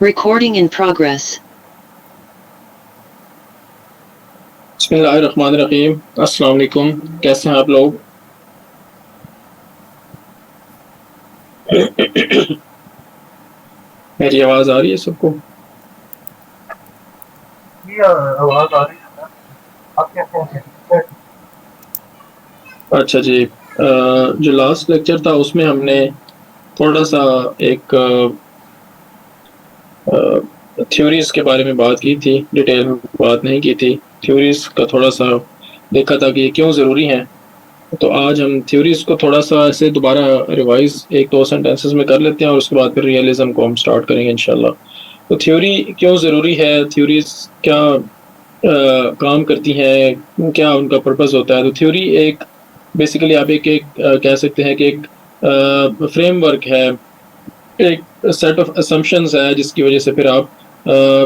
Recording in progress. बिस्मिल्लाहिर्रहमानिर्रहीम। अस्सलाम वालेकुम। कैसे हैं आप लोग? मेरी आवाज़ आ रही है सबको? जी आवाज़ आ रही है सर। आप कैसे हैं? अच्छा जी। जो लास्ट लेक्चर था उसमें हमने थोड़ा सा एक थ्योरीज के बारे में बात की थी, डिटेल में बात नहीं की थी। थ्योरीज का थोड़ा सा देखा था कि ये क्यों ज़रूरी हैं। तो आज हम थ्योरीज को थोड़ा सा ऐसे दोबारा रिवाइज एक दो सेंटेंसेस में कर लेते हैं और उसके बाद फिर रियलिज्म को हम स्टार्ट करेंगे इंशाल्लाह। तो थ्योरी क्यों ज़रूरी है, थ्योरीज क्या काम करती हैं, क्या उनका पर्पस होता है। तो थ्योरी एक बेसिकली आप एक कह सकते हैं कि एक फ्रेमवर्क है, एक सेट ऑफ असम्पशंस है जिसकी वजह से फिर आप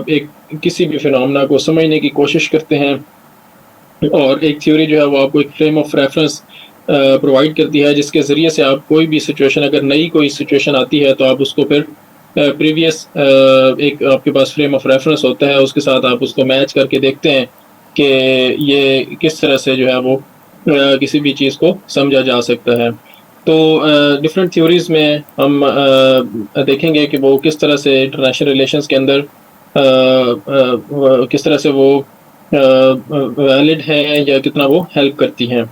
एक किसी भी फिनोमेना को समझने की कोशिश करते हैं। और एक थ्योरी जो है वो आपको एक फ्रेम ऑफ रेफरेंस प्रोवाइड करती है जिसके ज़रिए से आप कोई भी सिचुएशन, अगर नई कोई सिचुएशन आती है तो आप उसको फिर प्रीवियस एक आपके पास फ्रेम ऑफ रेफरेंस होता है, उसके साथ आप उसको मैच करके देखते हैं कि ये किस तरह से जो है वो किसी भी चीज़ को समझा जा सकता है। तो डिफरेंट थ्योरीज में हम देखेंगे कि वो किस तरह से इंटरनेशनल रिलेशंस के अंदर किस तरह से वो वैलिड है या कितना वो हेल्प करती हैं।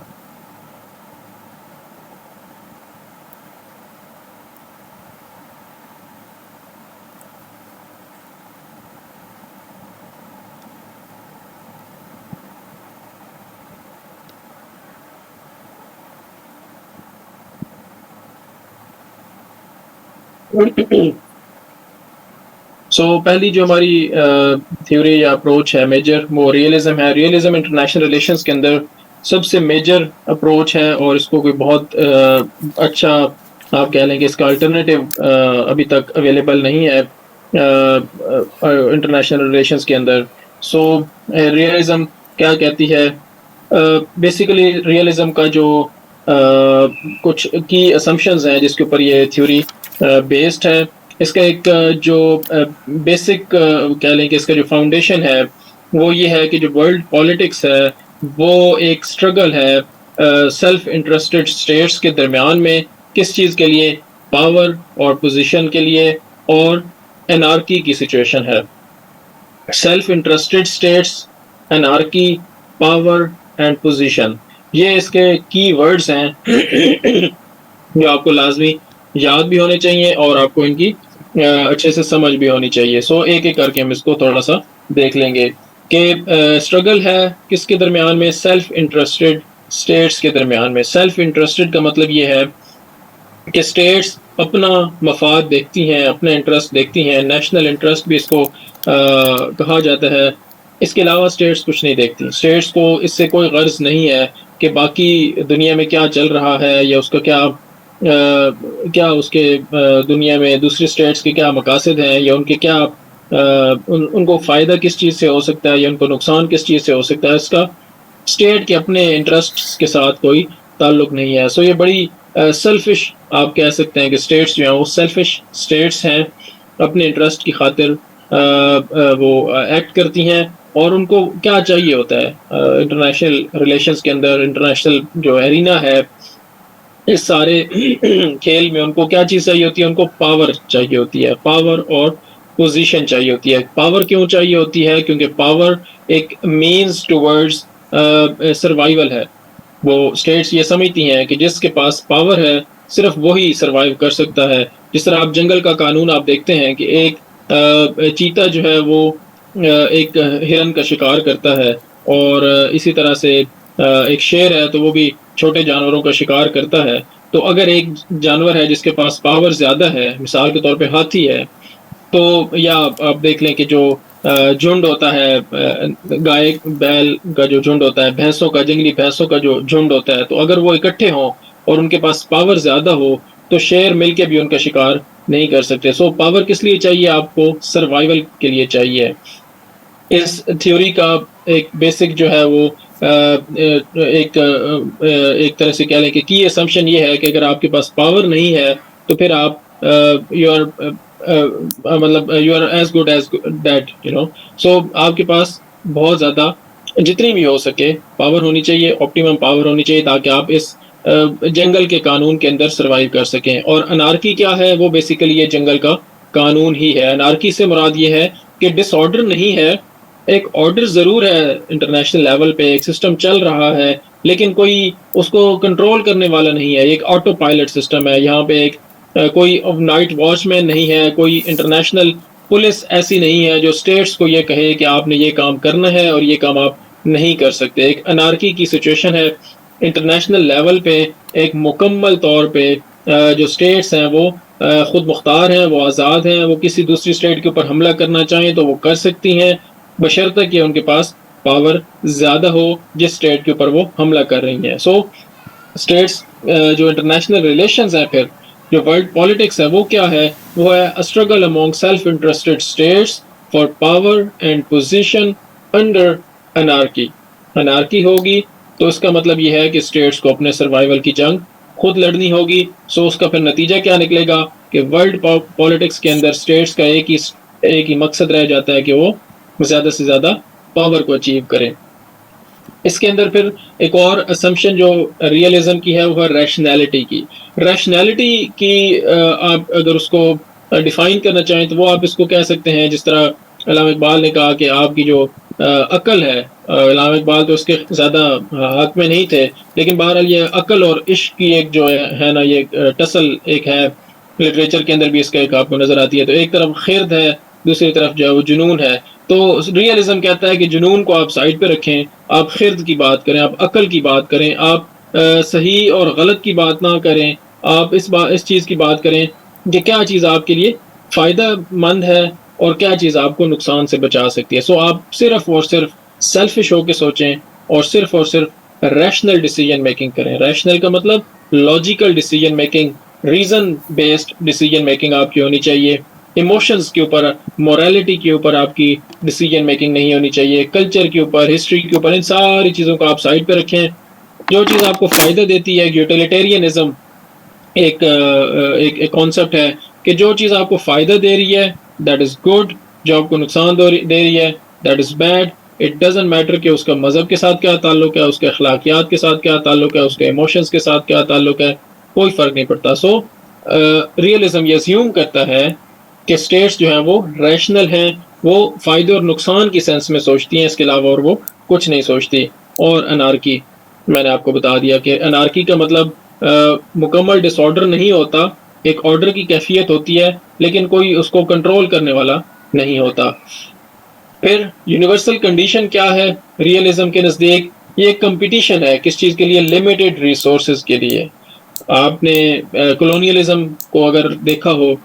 पहली जो हमारी थ्योरी या अप्रोच है मेजर, वो रियलिज्म है। रियलिज्म इंटरनेशनल रिलेशंस के अंदर सबसे मेजर अप्रोच है और इसको कोई बहुत अच्छा आप कह लें कि इसका अल्टरनेटिव अभी तक अवेलेबल नहीं है इंटरनेशनल रिलेशंस के अंदर। रियलिज्म क्या कहती है? बेसिकली रियलिज्म का जो कुछ की असम्पशंस हैं जिसके ऊपर ये थ्योरी बेस्ड है, इसका एक जो बेसिक कह लें कि इसका जो फाउंडेशन है वो ये है कि जो वर्ल्ड पॉलिटिक्स है वो एक स्ट्रगल है सेल्फ इंटरेस्टेड स्टेट्स के दरमियान में, किस चीज़ के लिए? पावर और पोजीशन के लिए, और एनार्की की सिचुएशन है। Self interested states, anarchy, power and position, ये इसके की वर्ड्स हैं जो आपको लाजमी याद भी होने चाहिए और आपको इनकी अच्छे से समझ भी होनी चाहिए। एक एक करके हम इसको थोड़ा सा देख लेंगे कि स्ट्रगल है किसके दरमियान में? सेल्फ इंटरेस्टेड स्टेट्स के दरमियान में। सेल्फ इंटरेस्टेड का मतलब ये है कि स्टेट्स अपना मफाद देखती हैं, अपने इंटरेस्ट देखती हैं। नेशनल इंटरेस्ट भी इसको कहा जाता है। इसके अलावा स्टेट्स कुछ नहीं देखती। स्टेट्स को इससे कोई गर्ज नहीं है कि बाकी दुनिया में क्या चल रहा है या उसका क्या उसके दुनिया में दूसरी स्टेट्स के क्या मकासद हैं या उनके क्या उनको फ़ायदा किस चीज़ से हो सकता है या उनको नुकसान किस चीज़ से हो सकता है। इसका स्टेट के अपने इंटरेस्ट्स के साथ कोई ताल्लुक नहीं है। ये बड़ी सेल्फिश आप कह सकते हैं कि स्टेट्स जो हैं वो सेल्फिश स्टेट्स हैं, अपने इंटरेस्ट की खातिर वो एक्ट करती हैं। और उनको क्या चाहिए होता है इंटरनेशनल रिलेशंस के अंदर, इंटरनेशनल जो एरिना है इस सारे खेल में उनको क्या चीज़ चाहिए होती है? उनको पावर चाहिए होती है, पावर और पोजीशन चाहिए होती है। पावर क्यों चाहिए होती है? क्योंकि पावर एक मीन्स टुवर्ड्स सर्वाइवल है। वो स्टेट्स ये समझती हैं कि जिसके पास पावर है सिर्फ वही सर्वाइव कर सकता है। जिस तरह आप जंगल का कानून आप देखते हैं कि एक चीता जो है वो एक हिरन का शिकार करता है और इसी तरह से एक शेर है तो वो भी छोटे जानवरों का शिकार करता है। तो अगर एक जानवर है जिसके पास पावर ज़्यादा है, मिसाल के तौर पे हाथी है, तो या आप देख लें कि जो झुंड होता है, गाय बैल का जो झुंड होता है, भैंसों का, जंगली भैंसों का जो झुंड होता है, तो अगर वो इकट्ठे हों और उनके पास पावर ज़्यादा हो तो शेर मिलके भी उनका शिकार नहीं कर सकते। पावर किस लिए चाहिए आपको? सर्वाइवल के लिए चाहिए। इस थ्योरी का एक बेसिक जो है वो एक तरह से कह लें कि की असम्पशन ये है कि अगर आपके पास पावर नहीं है तो फिर आप यू आर मतलब you are as good as that, you know. So आपके पास बहुत ज़्यादा जितनी भी हो सके पावर होनी चाहिए, ऑप्टिमम पावर होनी चाहिए, ताकि आप इस जंगल के कानून के अंदर सरवाइव कर सकें। और अनार्की क्या है? वो बेसिकली ये जंगल का कानून ही है। अनार्की से मुराद ये है कि डिसऑर्डर नहीं है, एक ऑर्डर ज़रूर है, इंटरनेशनल लेवल पे एक सिस्टम चल रहा है, लेकिन कोई उसको कंट्रोल करने वाला नहीं है। एक ऑटो पायलट सिस्टम है। यहाँ पे एक कोई नाइट वॉचमैन नहीं है, कोई इंटरनेशनल पुलिस ऐसी नहीं है जो स्टेट्स को ये कहे कि आपने ये काम करना है और ये काम आप नहीं कर सकते। एक अनार्की की सिचुएशन है इंटरनेशनल लेवल पे। एक मुकम्मल तौर पे जो स्टेट्स हैं वो खुद मुख्तार हैं, वो आज़ाद हैं, वो किसी दूसरी स्टेट के ऊपर हमला करना चाहें तो वो कर सकती हैं, बशर्ते कि उनके पास पावर ज़्यादा हो जिस स्टेट के ऊपर वो हमला कर रही हैं। सो स्टेट्स जो इंटरनेशनल रिलेशंस हैं, फिर जो वर्ल्ड पॉलिटिक्स है वो क्या है? वो है a struggle among self interested states for power and position under anarchy. Anarchy होगी तो इसका मतलब ये है कि स्टेट्स को अपने सर्वाइवल की जंग खुद लड़नी होगी। सो उसका फिर नतीजा क्या निकलेगा कि वर्ल्ड पॉलिटिक्स के अंदर स्टेट्स का एक ही मकसद रह जाता है कि वो ज़्यादा से ज़्यादा पावर को अचीव करें। इसके अंदर फिर एक और असम्पशन जो रियलिज्म की है वो है रैशनैलिटी की। रैशनैलिटी की आप अगर उसको डिफाइन करना चाहें तो वो आप इसको कह सकते हैं, जिस तरह अल्लामा इकबाल ने कहा कि आपकी जो अकल है, अल्लामा इकबाल तो उसके ज़्यादा हक में नहीं थे, लेकिन बहरहाल ये अकल और इश्क की एक जो है ना, ये टसल एक है, लिटरेचर के अंदर भी इसका एक आपको नज़र आती है। तो एक तरफ खिर्द है, दूसरी तरफ जो है वो जुनून है। तो रियलिज्म कहता है कि जुनून को आप साइड पे रखें, आप खिर्द की बात करें, आप अकल की बात करें, आप सही और गलत की बात ना करें, आप इस चीज़ की बात करें कि क्या चीज़ आपके लिए फ़ायदा मंद है और क्या चीज़ आपको नुकसान से बचा सकती है। सो आप सिर्फ और सिर्फ सेल्फिश होकर सोचें और सिर्फ रैशनल डिसीजन मेकिंग करें। रैशनल का मतलब logical decision making, reason based decision making आपकी होनी चाहिए। इमोशंस के ऊपर, मोरालिटी के ऊपर आपकी डिसीजन मेकिंग नहीं होनी चाहिए। कल्चर के ऊपर, हिस्ट्री के ऊपर, इन सारी चीज़ों को आप साइड पे रखें। जो चीज़ आपको फ़ायदा देती है, यूटिलिटेरियनिज्म एक कॉन्सेप्ट है कि जो चीज़ आपको फ़ायदा दे रही है दैट इज़ गुड, जो आपको नुकसान दे रही है that is bad. It doesn't matter कि उसका मज़हब के साथ क्या ताल्लुक है, उसके अखलाकियात के साथ क्या ताल्लुक है, उसके इमोशंस के साथ क्या ताल्लुक है, कोई फ़र्क नहीं पड़ता। सो रियलिज्म ये अस्यूम करता है कि स्टेट्स जो हैं वो रैशनल हैं, वो फ़ायदे और नुकसान की सेंस में सोचती हैं, इसके अलावा और वो कुछ नहीं सोचती। और अनार्की, मैंने आपको बता दिया कि अनार्की का मतलब मुकम्मल डिसऑर्डर नहीं होता, एक ऑर्डर की कैफियत होती है, लेकिन कोई उसको कंट्रोल करने वाला नहीं होता। फिर यूनिवर्सल कंडीशन क्या है रियलिज्म के नज़दीक? ये एक कंपटीशन है, किस चीज़ के लिए? लिमिटेड रिसोर्सेज के लिए। आपने कॉलोनियलिज्म को अगर देखा हो,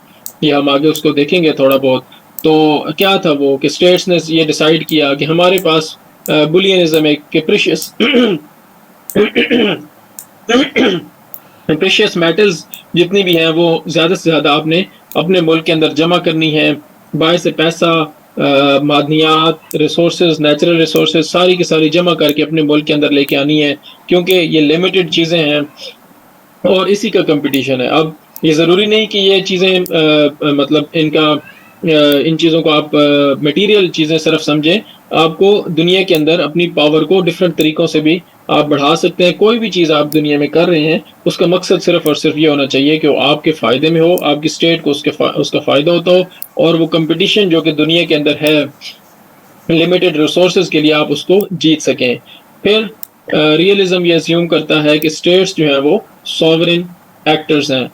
या हम आगे उसको देखेंगे थोड़ा बहुत, तो क्या था वो कि स्टेट्स ने ये डिसाइड किया कि हमारे पास बुलियनिज्म एक कैप्रिशियस प्रेशियस मेटल्स जितनी भी हैं वो ज़्यादा से ज़्यादा आपने अपने मुल्क के अंदर जमा करनी है। बायस पैसा, मादनियात, रिसोर्सेज, नेचुरल रिसोर्सेज सारी की सारी जमा करके अपने मुल्क के अंदर लेके आनी है, क्योंकि ये लिमिटेड चीज़ें हैं और इसी का कंपटीशन है। अब ये ज़रूरी नहीं कि ये चीज़ें मतलब इन चीज़ों को आप मटेरियल चीज़ें सिर्फ समझें। आपको दुनिया के अंदर अपनी पावर को डिफरेंट तरीक़ों से भी आप बढ़ा सकते हैं। कोई भी चीज़ आप दुनिया में कर रहे हैं, उसका मकसद सिर्फ और सिर्फ ये होना चाहिए कि वो आपके फ़ायदे में हो, आपकी स्टेट को उसका फ़ायदा होता हो, और वो कंपटीशन जो कि दुनिया के अंदर है लिमिटेड रिसोर्सेज के लिए, आप उसको जीत सकें। फिर रियलिज्म ये अस्यूम करता है कि स्टेट्स जो हैं वो सॉवरेन एक्टर्स हैं,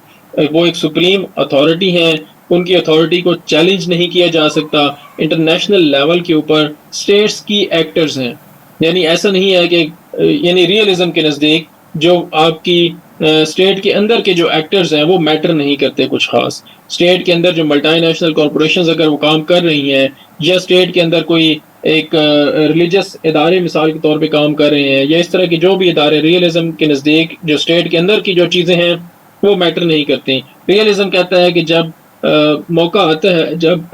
वो एक सुप्रीम अथॉरिटी हैं, उनकी अथॉरिटी को चैलेंज नहीं किया जा सकता। इंटरनेशनल लेवल के ऊपर स्टेट्स की एक्टर्स हैं, यानी ऐसा नहीं है कि यानी रियलिज्म के नज़दीक जो आपकी स्टेट के अंदर के जो एक्टर्स हैं वो मैटर नहीं करते कुछ खास। स्टेट के अंदर जो मल्टीनेशनल कॉरपोरेशंस अगर वो काम कर रही हैं, या स्टेट के अंदर कोई एक रिलीजियस इदारे मिसाल के तौर पे काम कर रहे हैं, या इस तरह के जो भी इदारे, रियलिज्म के नज़दीक जो स्टेट के अंदर की जो चीज़ें हैं वो मैटर नहीं करती। रियलिज्म कहता है कि जब मौका आता है, जब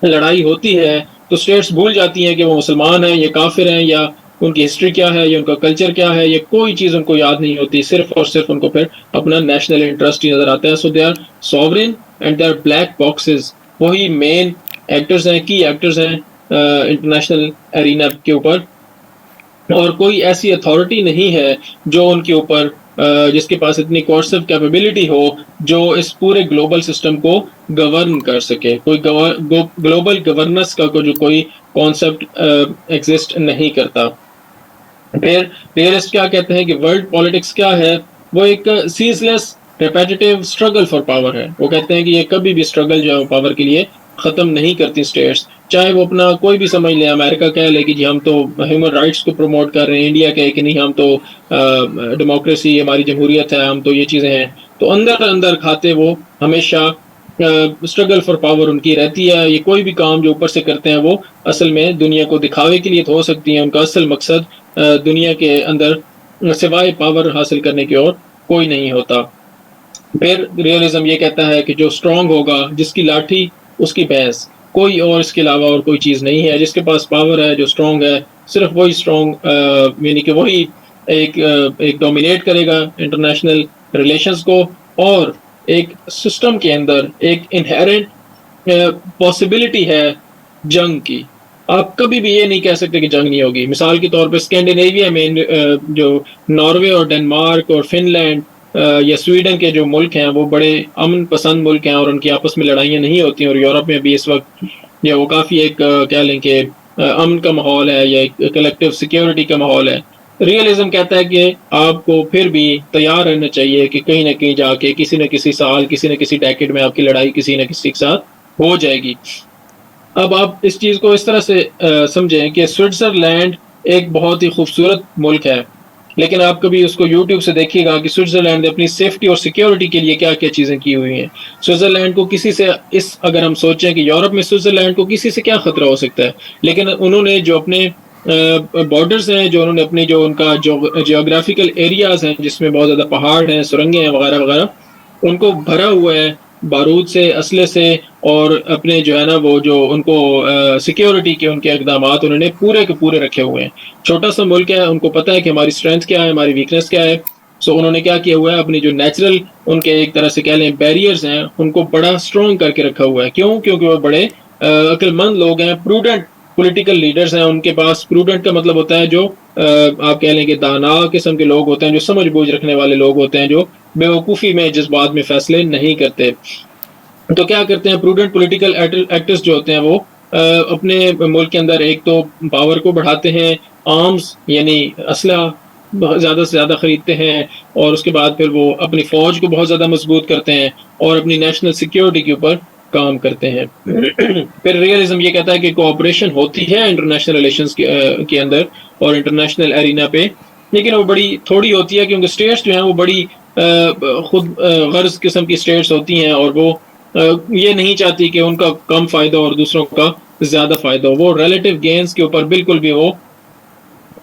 लड़ाई होती है, तो स्टेट्स भूल जाती हैं कि वो मुसलमान हैं या काफिर हैं, या उनकी हिस्ट्री क्या है, या उनका कल्चर क्या है, ये कोई चीज़ उनको याद नहीं होती। सिर्फ और सिर्फ उनको फिर अपना नेशनल इंटरेस्ट ही नज़र आता है। So they are sovereign and they are black boxes, वही मेन एक्टर्स हैं, की एक्टर्स हैं इंटरनेशनल एरिना के ऊपर, और कोई ऐसी अथॉरिटी नहीं है जो उनके ऊपर जिसके पास इतनी कोर्सिव कैपेबिलिटी हो जो इस पूरे ग्लोबल सिस्टम को गवर्न कर सके। कोई ग्लोबल गवर्नेंस का जो कोई कॉन्सेप्ट एग्जिस्ट नहीं करता। फिर रियलिस्ट क्या कहते हैं कि वर्ल्ड पॉलिटिक्स क्या है, वो एक ceaseless repetitive struggle for power है। वो कहते हैं कि ये कभी भी स्ट्रगल जो है पावर के लिए ख़त्म नहीं करती स्टेट्स, चाहे वो अपना कोई भी समझ ले। अमेरिका कह ले कि जी हम तो ह्यूमन राइट्स को प्रमोट कर रहे हैं, इंडिया कहे कि नहीं हम तो डेमोक्रेसी हमारी जमहूरियत है, हम तो ये चीज़ें हैं, तो अंदर अंदर खाते वो हमेशा स्ट्रगल फॉर पावर उनकी रहती है। ये कोई भी काम जो ऊपर से करते हैं वो असल में दुनिया को दिखावे के लिए तो हो सकती है, उनका असल मकसद दुनिया के अंदर सिवाय पावर हासिल करने की और कोई नहीं होता। फिर रियलिज्म ये कहता है कि जो स्ट्रांग होगा, जिसकी लाठी उसकी भैंस, कोई और इसके अलावा और कोई चीज़ नहीं है। जिसके पास पावर है, जो स्ट्रांग है, सिर्फ वही स्ट्रांग यानी कि वही एक डोमिनेट करेगा इंटरनेशनल रिलेशंस को, और एक सिस्टम के अंदर एक इनहेरेंट पॉसिबिलिटी है जंग की। आप कभी भी ये नहीं कह सकते कि जंग नहीं होगी। मिसाल के तौर पे स्कैंडिनेविया में जो नॉर्वे और डेनमार्क और फिनलैंड या स्वीडन के जो मुल्क हैं वो बड़े अमन पसंद मुल्क हैं और उनकी आपस में लड़ाइयाँ नहीं होती। और यूरोप में भी इस वक्त या वो काफ़ी एक कह लें कि अमन का माहौल है या एक कलेक्टिव सिक्योरिटी का माहौल है। रियलिज्म कहता है कि आपको फिर भी तैयार रहना चाहिए कि कहीं ना कहीं जाके किसी न किसी साल, किसी न किसी डेकेड में आपकी लड़ाई किसी न किसी के साथ हो जाएगी। अब आप इस चीज़ को इस तरह से समझें कि स्विट्ज़रलैंड एक बहुत ही खूबसूरत मुल्क है, लेकिन आप कभी उसको यूट्यूब से देखिएगा कि स्विट्ज़रलैंड ने अपनी सेफ्टी और सिक्योरिटी के लिए क्या क्या चीज़ें की हुई हैं। स्विट्ज़रलैंड को किसी से अगर हम सोचें कि यूरोप में स्विट्ज़रलैंड को किसी से क्या खतरा हो सकता है, लेकिन उन्होंने जो अपने बॉर्डर्स हैं, जो उन्होंने अपनी जो उनका जियोग्राफिकल एरियाज हैं जिसमें बहुत ज़्यादा पहाड़ हैं, सुरंगें हैं वगैरह वगैरह, उनको भरा हुआ है बारूद से, असले से, और अपने जो है ना वो जो उनको सिक्योरिटी के उनके इक़दामात उन्होंने पूरे के पूरे रखे हुए हैं। छोटा सा मुल्क है, उनको पता है कि हमारी स्ट्रेंथ क्या है, हमारी वीकनेस क्या है। सो उन्होंने क्या किया हुआ है, अपनी जो नेचुरल उनके एक तरह से कह लें बैरियर्स हैं उनको बड़ा स्ट्रॉन्ग करके रखा हुआ है। क्यों? क्योंकि वो बड़े अक्लमंद लोग हैं, प्रूडेंट पॉलिटिकल लीडर्स हैं। उनके पास प्रूडेंट का मतलब होता है जो आप कह लें कि दाना किस्म के लोग होते हैं, जो समझ बूझ रखने वाले लोग होते हैं, जो बेवकूफ़ी में जज्बात में फैसले नहीं करते। तो क्या करते हैं प्रूडेंट पॉलिटिकल एक्टर्स जो होते हैं वो अपने मुल्क के अंदर एक तो पावर को बढ़ाते हैं, आर्म्स यानी असला ज़्यादा से ज़्यादा खरीदते हैं, और उसके बाद फिर वो अपनी फ़ौज को बहुत ज़्यादा मजबूत करते हैं और अपनी नेशनल सिक्योरिटी के ऊपर काम करते हैं। फिर रियलिज्म ये कहता है कि कोऑपरेशन होती है इंटरनेशनल रिलेशंस के अंदर और इंटरनेशनल एरिना पे, लेकिन वो बड़ी थोड़ी होती है क्योंकि स्टेट्स जो हैं वो बड़ी खुद गर्ज किस्म की स्टेट्स होती हैं और वो ये नहीं चाहती कि उनका कम फ़ायदा और दूसरों का ज़्यादा फ़ायदा हो। वो रिलेटिव गेंस के ऊपर बिल्कुल भी वो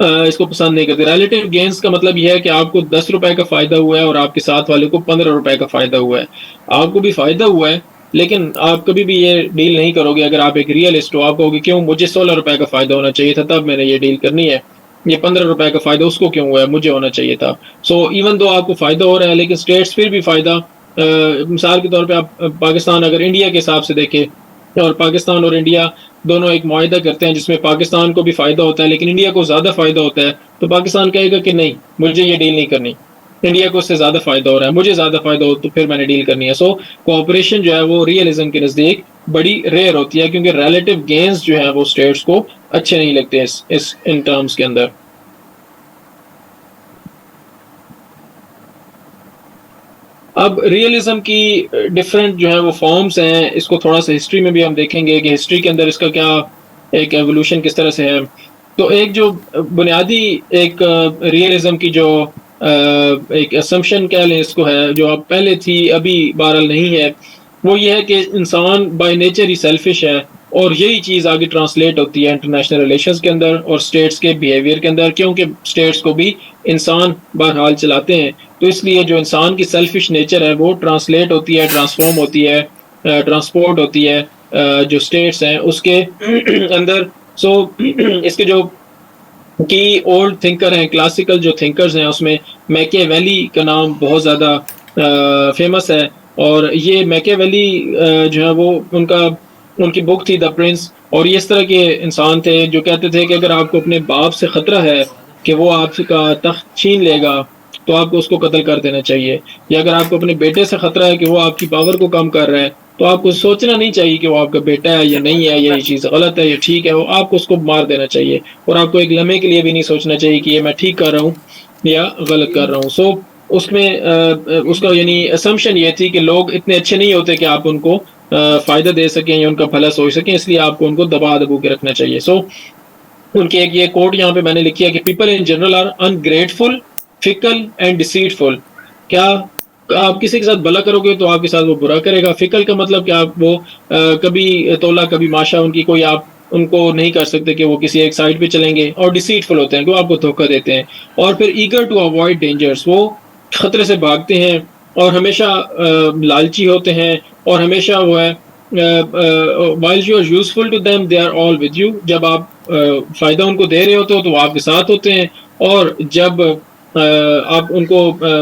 इसको पसंद नहीं करते। रिलेटिव गेंस का मतलब यह है कि आपको 10 रुपए का फ़ायदा हुआ है और आपके साथ वाले को 15 रुपए का फ़ायदा हुआ है। आपको भी फ़ायदा हुआ है, लेकिन आप कभी भी ये डील नहीं करोगे। अगर आप एक रियलिस्ट हो, आप कहोगे क्यों, मुझे 16 रुपए का फ़ायदा होना चाहिए था तब मैंने ये डील करनी है, ये 15 रुपए का फ़ायदा उसको क्यों हुआ है, मुझे होना चाहिए था। सो इवन दो आपको फ़ायदा हो रहा है, लेकिन स्टेट्स फिर भी फ़ायदा मिसाल के तौर पे आप पाकिस्तान अगर इंडिया के हिसाब से देखें, और पाकिस्तान और इंडिया दोनों एक मुआहदा करते हैं जिसमें पाकिस्तान को भी फ़ायदा होता है लेकिन इंडिया को ज़्यादा फ़ायदा होता है, तो पाकिस्तान कहेगा कि नहीं, मुझे ये डील नहीं करनी, इंडिया को उससे ज़्यादा फ़ायदा हो रहा है, मुझे ज़्यादा फ़ायदा हो तो फिर मैंने डील करनी है। सो कोऑपरेशन जो है वो रियलिज्म के नज़दीक बड़ी रेयर होती है क्योंकि रिलेटिव गेंस जो है वो स्टेट्स को अच्छे नहीं लगते इस इन टर्म्स के अंदर। अब रियलिज्म की डिफरेंट जो है वो फॉर्म्स हैं, इसको थोड़ा सा हिस्ट्री में भी हम देखेंगे कि हिस्ट्री के अंदर इसका क्या एक एवोल्यूशन किस तरह से है। तो एक जो बुनियादी एक रियलिज्म की जो एक असम्पशन कह लें इसको है, जो अब पहले थी अभी बहरहाल नहीं है, वो ये है कि इंसान बाय नेचर ही सेल्फिश है, और यही चीज़ आगे ट्रांसलेट होती है इंटरनेशनल रिलेशंस के अंदर और स्टेट्स के बिहेवियर के अंदर, क्योंकि स्टेट्स को भी इंसान बहरहाल चलाते हैं। तो इसलिए जो इंसान की सेल्फिश नेचर है वो ट्रांसलेट होती है, ट्रांसफॉर्म होती है, ट्रांसपोर्ट होती है जो स्टेट्स हैं उसके अंदर। सो इसके जो की ओल्ड थिंकर हैं, क्लासिकल जो थिंकर्स हैं, उसमें मैकियावेली का नाम बहुत ज़्यादा फेमस है। और ये मैकियावेली जो है वो उनकी बुक थी द प्रिंस, और ये इस तरह के इंसान थे जो कहते थे कि अगर आपको अपने बाप से खतरा है कि वो आपका तख्त छीन लेगा तो आपको उसको कत्ल कर देना चाहिए, या अगर आपको अपने बेटे से खतरा है कि वो आपकी पावर को कम कर रहा है तो आपको सोचना नहीं चाहिए कि वो आपका बेटा है या नहीं है, या ये चीज़ गलत है या ठीक है, वो आपको उसको मार देना चाहिए, और आपको एक लम्हे के लिए भी नहीं सोचना चाहिए कि ये मैं ठीक कर रहा हूँ या गलत कर रहा हूँ। सो उसमें उसका यानी असम्पशन ये थी कि लोग इतने अच्छे नहीं होते कि आप उनको फ़ायदा दे सकें या उनका भला सोच सकें, इसलिए आपको उनको दबा दबू के रखना चाहिए। सो उनकी एक ये कोट यहाँ पे मैंने लिखी है कि people in general are ungrateful, fickle and deceitful. क्या आप किसी के साथ भला करोगे तो आपके साथ वो बुरा करेगा। फिकल का मतलब कि आप वो कभी तोला कभी माशा, उनकी कोई आप उनको नहीं कर सकते कि वो किसी एक साइड पे चलेंगे, और डिसीटफुल होते हैं कि वो आपको धोखा देते हैं। और फिर ईगर टू अवॉइड डेंजर्स, वो खतरे से भागते हैं और हमेशा लालची होते हैं, और हमेशा वो है while you are useful to them they are all with you। जब आप फायदा उनको दे रहे होते हो तो वो आपके साथ होते हैं, और जब आप उनको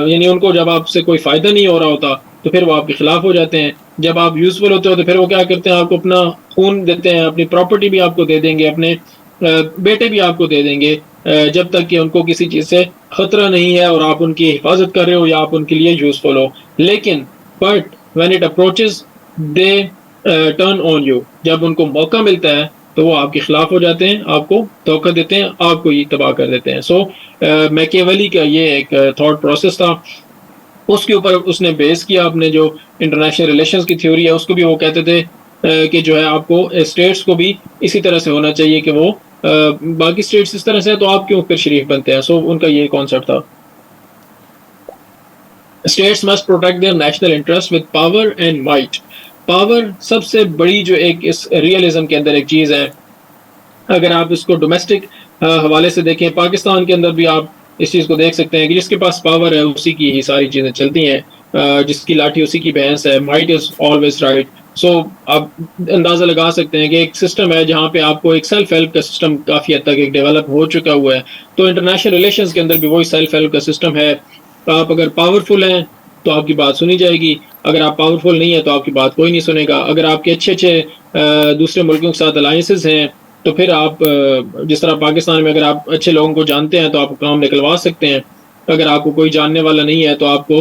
यानी उनको जब आपसे कोई फायदा नहीं हो रहा होता तो फिर वो आपके खिलाफ हो जाते हैं। जब आप यूजफुल होते हो तो फिर वो क्या करते हैं, आपको अपना खून देते हैं, अपनी प्रॉपर्टी भी आपको दे देंगे, अपने बेटे भी आपको दे देंगे, जब तक कि उनको किसी चीज़ से खतरा नहीं है और आप उनकी हिफाजत कर रहे हो या आप उनके लिए यूजफुल हो। लेकिन but when it approaches they turn on you, जब उनको मौका मिलता है तो वो आपके खिलाफ हो जाते हैं, आपको धोखा देते हैं, आपको ये तबाह कर देते हैं। सो मैकियावेली का ये एक थॉट प्रोसेस था, उसके ऊपर उसने बेस किया अपने जो इंटरनेशनल रिलेशंस की थ्योरी है उसको भी। वो कहते थे कि जो है आपको स्टेट्स को भी इसी तरह से होना चाहिए कि वो बाकी स्टेट्स इस तरह से है तो आप क्यों फिर शरीफ बनते हैं। सो उनका ये कॉन्सेप्ट था। States must protect their national interest with power and might. Power सबसे बड़ी जो एक इस रियलिज्म के अंदर एक चीज़ है। अगर आप इसको डोमेस्टिक हवाले से देखें, पाकिस्तान के अंदर भी आप इस चीज़ को देख सकते हैं कि जिसके पास पावर है उसी की ही सारी चीज़ें चलती हैं, जिसकी लाठी उसी की भैंस है। Might is always right. So आप अंदाज़ा लगा सकते हैं कि एक सिस्टम है जहाँ पे आपको एक सेल्फ हेल्प का सिस्टम काफ़ी हद तक एक डेवलप हो चुका हुआ है, तो इंटरनेशनल रिलेशंस के अंदर भी वही सेल्फ हेल्प का सिस्टम है। आप अगर पावरफुल हैं तो आपकी बात सुनी जाएगी, अगर आप पावरफुल नहीं है तो आपकी बात कोई नहीं सुनेगा। अगर आपके अच्छे अच्छे दूसरे मुल्कों के साथ अलायंसेस हैं तो फिर आप जिस तरह पाकिस्तान में अगर आप अच्छे लोगों को जानते हैं तो आप काम निकलवा सकते हैं। अगर आपको कोई जानने वाला नहीं है तो आपको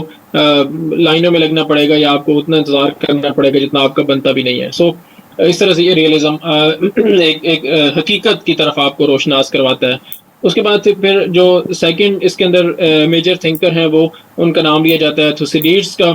लाइनों में लगना पड़ेगा या आपको उतना इंतजार करना पड़ेगा जितना आपका बनता भी नहीं है। सो इस तरह से ये रियलिज्म एक हकीकत की तरफ आपको रोशनास करवाता है। उसके बाद फिर जो सेकंड इसके अंदर मेजर थिंकर हैं वो उनका नाम लिया जाता है थुसिडीड्स का।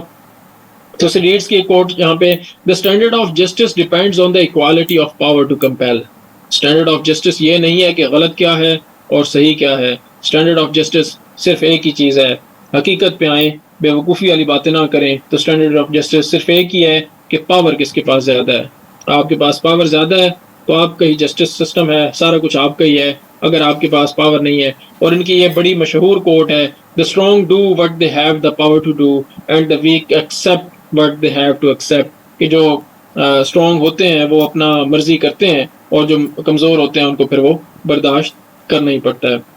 थुसिडीड्स की कोट यहाँ पे, the standard of justice depends on the equality of power to compel. Standard of justice ये नहीं है कि गलत क्या है और सही क्या है। स्टैंडर्ड ऑफ जस्टिस सिर्फ एक ही चीज़ है, हकीकत पे आए, बेवकूफ़ी वाली बातें ना करें। तो स्टैंडर्ड ऑफ जस्टिस सिर्फ एक ही है कि पावर किसके पास ज़्यादा है। आपके पास पावर ज़्यादा है तो आपका ही जस्टिस सिस्टम है, सारा कुछ आपका ही है। अगर आपके पास पावर नहीं है, और इनकी ये बड़ी मशहूर कोट है, the strong do what they have the power to do and the weak accept what they have to accept. कि जो स्ट्रॉन्ग होते हैं वो अपना मर्जी करते हैं और जो कमज़ोर होते हैं उनको फिर वो बर्दाश्त करना ही पड़ता है।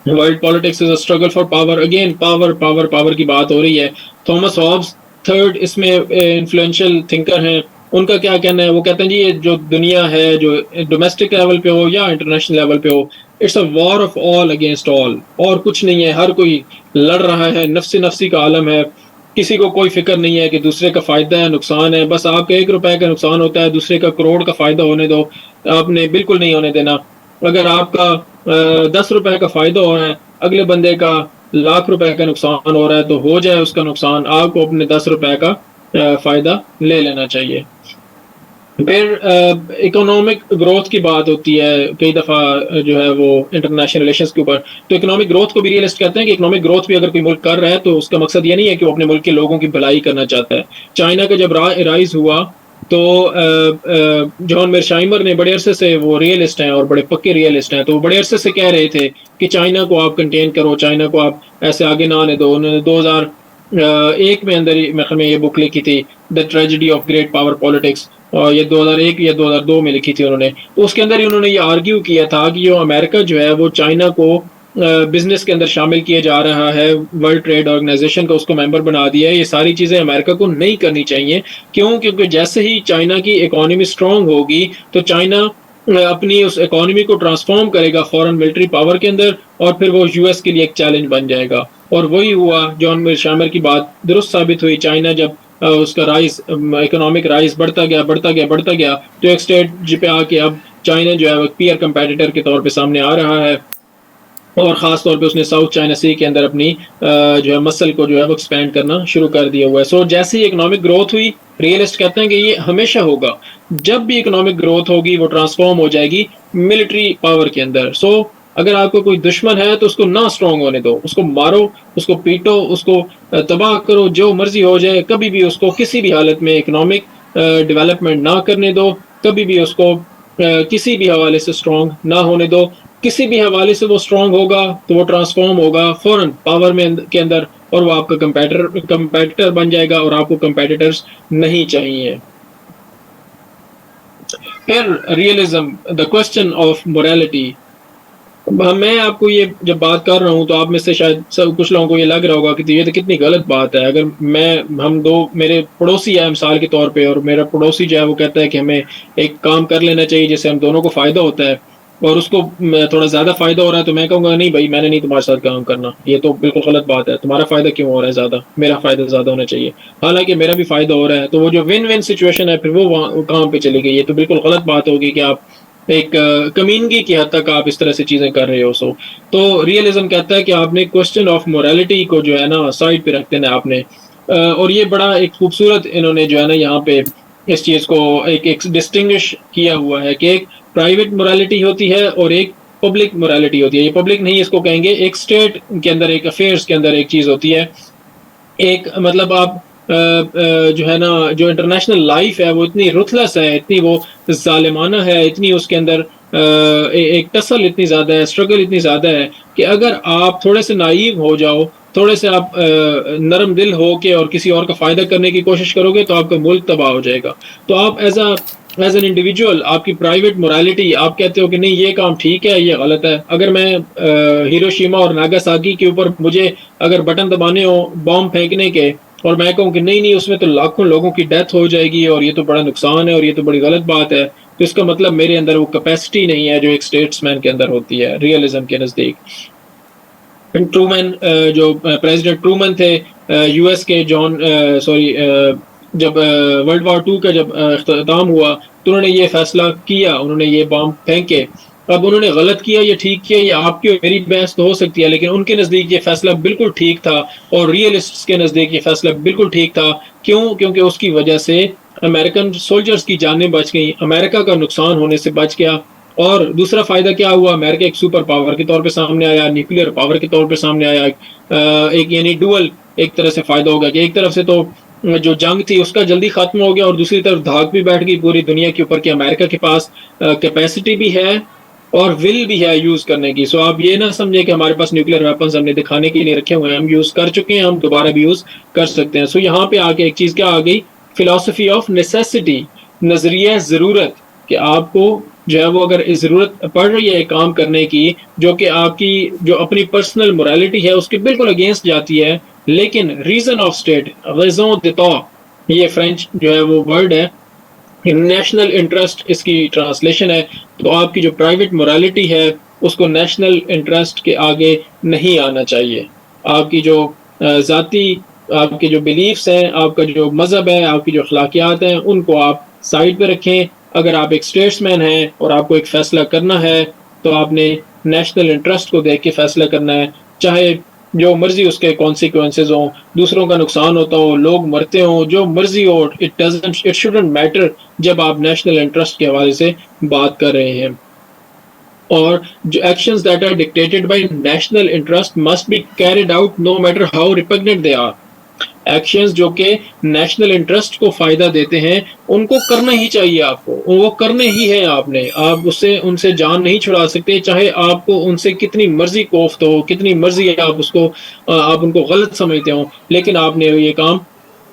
World politics is a struggle for power. Again power power power की बात हो रही है। थॉमस हॉब्स थर्ड इसमें इन्फ्लुएंशियल थिंकर हैं। उनका क्या कहना है, वो कहते हैं जी ये जो दुनिया है, जो डोमेस्टिक लेवल पे हो या इंटरनेशनल लेवल पे हो, it's a war of all against all. और कुछ नहीं है, हर कोई लड़ रहा है, नफ्सी नफ्सी का आलम है। किसी को कोई फिक्र नहीं है कि दूसरे का फायदा है नुकसान है। बस आपका 1 रुपए का नुकसान होता है, दूसरे का करोड़ का फायदा होने दो, आपने बिल्कुल नहीं होने देना। अगर आपका 10 रुपए का फायदा हो रहा है, अगले बंदे का लाख रुपए का नुकसान हो रहा है, तो हो जाए उसका नुकसान, आपको अपने 10 रुपए का फायदा ले लेना चाहिए। फिर इकोनॉमिक ग्रोथ की बात होती है कई दफ़ा जो है वो इंटरनेशनल रिलेशंस के ऊपर। तो इकोनॉमिक ग्रोथ को भी रियलिस्ट कहते हैं कि इकोनॉमिक ग्रोथ भी अगर कोई मुल्क कर रहा है तो उसका मकसद ये नहीं है कि वो अपने मुल्क के लोगों की भलाई करना चाहता है। चाइना का जब राइज हुआ तो जॉन मेर्शाइमर ने, बड़े अरसे से वो रियलिस्ट हैं और बड़े पक्के रियलिस्ट हैं, तो वो बड़े अरसे से कह रहे थे कि चाइना को आप कंटेन करो, चाइना को आप ऐसे आगे ना आने दो। उन्होंने 2001 में अंदर में ये बुक लिखी थी, the tragedy of great power politics, और ये 2001 या 2002 में लिखी थी उन्होंने। तो उसके अंदर ही उन्होंने ये आर्ग्यू किया था कि जो अमेरिका जो है वो चाइना को बिजनेस के अंदर शामिल किया जा रहा है, वर्ल्ड ट्रेड ऑर्गेनाइजेशन का उसको मेंबर बना दिया है, ये सारी चीज़ें अमेरिका को नहीं करनी चाहिए। क्यों? क्योंकि जैसे ही चाइना की इकोनॉमी स्ट्रांग होगी तो चाइना अपनी उस इकोनॉमी को ट्रांसफॉर्म करेगा फॉरेन मिलिट्री पावर के अंदर, और फिर वो यूएस के लिए एक चैलेंज बन जाएगा। और वही हुआ, जॉन शामर की बात दुरुस्त साबित हुई। चाइना जब उसका राइज, इकोनॉमिक राइज बढ़ता गया बढ़ता गया बढ़ता गया, तो एक स्टेज पे आके अब चाइना जो है वो पीयर कंपेटिटर के तौर पे सामने आ रहा है, और ख़ास तौर पे उसने साउथ चाइना सी के अंदर अपनी जो है मसल को जो है वो एक्सपेंड करना शुरू कर दिया हुआ है। सो जैसे ही इकोनॉमिक ग्रोथ हुई, रियलिस्ट कहते हैं कि ये हमेशा होगा, जब भी इकोनॉमिक ग्रोथ होगी वो ट्रांसफॉर्म हो जाएगी मिलिट्री पावर के अंदर। सो अगर आपको कोई दुश्मन है तो उसको ना स्ट्रांग होने दो, उसको मारो, उसको पीटो, उसको तबाह करो, जो मर्जी हो जाए, कभी भी उसको किसी भी हालत में इकोनॉमिक डेवलपमेंट ना करने दो, कभी भी उसको किसी भी हवाले से स्ट्रांग ना होने दो। किसी भी हवाले से वो स्ट्रांग होगा तो वो ट्रांसफॉर्म होगा फॉरेन पावर में के अंदर, और वो आपका कंपेटिटर बन जाएगा, और आपको कंपेटिटर्स नहीं चाहिए। फिर realism, the question of morality. मैं आपको ये जब बात कर रहा हूँ तो आप में से शायद सब कुछ लोगों को ये लग रहा होगा कि ये तो कितनी गलत बात है। अगर हम दो, मेरे पड़ोसी है मिसाल के तौर पे, और मेरा पड़ोसी जो है वो कहता है कि हमें एक काम कर लेना चाहिए जिससे हम दोनों को फायदा होता है, और उसको थोड़ा ज्यादा फायदा हो रहा है, तो मैं कहूंगा नहीं भाई, मैंने नहीं तुम्हारे साथ काम करना, ये तो बिल्कुल गलत बात है। तुम्हारा फायदा क्यों हो रहा है ज्यादा? मेरा फायदा ज्यादा होना चाहिए। हालांकि मेरा भी फायदा हो रहा है, तो वो जो विन विन सिचुएशन है फिर वो कहाँ पे चली गई? ये तो बिल्कुल गलत बात होगी कि आप एक कमीनगी की हद तक आप इस तरह से चीजें कर रहे हो। सो तो रियलिज्म कहता है कि आपने क्वेश्चन ऑफ मोरालिटी को जो है ना साइड पे रख देना आपने। और ये बड़ा एक खूबसूरत इन्होंने जो है ना यहाँ पे इस चीज को एक डिस्टिंग्विश किया हुआ है कि एक प्राइवेट मोरालिटी होती है और एक पब्लिक मोरालिटी होती है। ये पब्लिक नहीं इसको कहेंगे, एक स्टेट के अंदर, एक अफेयर्स के अंदर एक चीज होती है। एक मतलब आप जो है ना, जो इंटरनेशनल लाइफ है वो इतनी रुथलेस है, इतनी वो जालिमाना है, इतनी उसके अंदर एक टसल इतनी ज्यादा है, स्ट्रगल इतनी ज्यादा है कि अगर आप थोड़े से नाइव हो जाओ, थोड़े से आप नरम दिल हो के और किसी और का फायदा करने की कोशिश करोगे तो आपका मुल्क तबाह हो जाएगा। तो आप एज एन इंडिविजुअल, आपकी प्राइवेट मोरालिटी, आप कहते हो कि नहीं ये काम ठीक है, ये गलत है। अगर मैं हिरोशिमा और नागासाकी के ऊपर मुझे अगर बटन दबाने हो बॉम्ब फेंकने के, और मैं कहूँ कि नहीं नहीं उसमें तो लाखों लोगों की डेथ हो जाएगी और ये तो बड़ा नुकसान है और ये तो बड़ी गलत बात है, तो इसका मतलब मेरे अंदर वो कैपेसिटी नहीं है जो एक स्टेट्समैन के अंदर होती है रियलिज्म के नज़दीक। ट्रूमैन, जो प्रेसिडेंट ट्रूमैन थे यूएस के, जब वर्ल्ड वॉर 2 का जब अख्ताम हुआ तो उन्होंने ये फैसला किया, उन्होंने ये बॉम्ब फेंके। अब उन्होंने गलत किया, ये ठीक किया, ये आपकी और मेरी बहस तो हो सकती है, लेकिन उनके नज़दीक ये फैसला बिल्कुल ठीक था, और रियलिस्ट्स के नज़दीक ये फैसला बिल्कुल ठीक था। क्यों? क्योंकि उसकी वजह से अमेरिकन सोल्जर्स की जानें बच गई, अमेरिका का नुकसान होने से बच गया। और दूसरा फायदा क्या हुआ? अमेरिका एक सुपर पावर के तौर पे सामने आया, न्यूक्लियर पावर के तौर पे सामने आया। एक यानी डुअल एक तरह से फायदा होगा कि एक तरफ से तो जो जंग थी उसका जल्दी खत्म हो गया, और दूसरी तरफ धाक भी बैठ गई पूरी दुनिया के ऊपर कि अमेरिका के पास कैपेसिटी भी है और विल भी है यूज करने की। सो आप ये ना समझे कि हमारे पास न्यूक्लियर वेपन्स हमने दिखाने के लिए रखे हुए हैं, हम यूज कर चुके हैं, हम दोबारा भी यूज कर सकते हैं। सो यहाँ पे आके एक चीज क्या आ गई? फिलॉसफी ऑफ नेसेसिटी, नजरिया जरूरत, कि आपको जो है वो अगर जरूरत पड़ रही है काम करने की जो कि आपकी जो अपनी पर्सनल मोरालिटी है उसके बिल्कुल अगेंस्ट जाती है, लेकिन रीजन ऑफ स्टेट, रेज़ों d'état, ये फ्रेंच जो है वो वर्ड है, नेशनल इंटरेस्ट इसकी ट्रांसलेशन है। तो आपकी जो प्राइवेट मोरालिटी है उसको नेशनल इंटरेस्ट के आगे नहीं आना चाहिए। आपकी जो जाती, आपके जो बिलीफ्स हैं, आपका जो मजहब है, आपकी जो अखलाकियात हैं, उनको आप साइड पे रखें। अगर आप एक स्टेट्समैन हैं और आपको एक फैसला करना है तो आपने नेशनल इंटरेस्ट को देख के फैसला करना है, चाहे जो मर्जी उसके कॉन्सिक्वेंसेज हों, दूसरों का नुकसान होता हो, लोग मरते हों, जो मर्जी हो, इट शुडंट मैटर जब आप नेशनल इंटरेस्ट के हवाले से बात कर रहे हैं। और जो actions that are dictated by national interest must be carried out no matter how repugnant they are. Actions जो कि नेशनल इंटरेस्ट को फायदा देते हैं उनको करना ही चाहिए, आपको वो करने ही है आपने। आप उनसे जान नहीं छुड़ा सकते, चाहे आपको उनसे कितनी मर्जी कोफ्त हो, कितनी मर्जी आप उनको गलत समझते हो, लेकिन आपने ये काम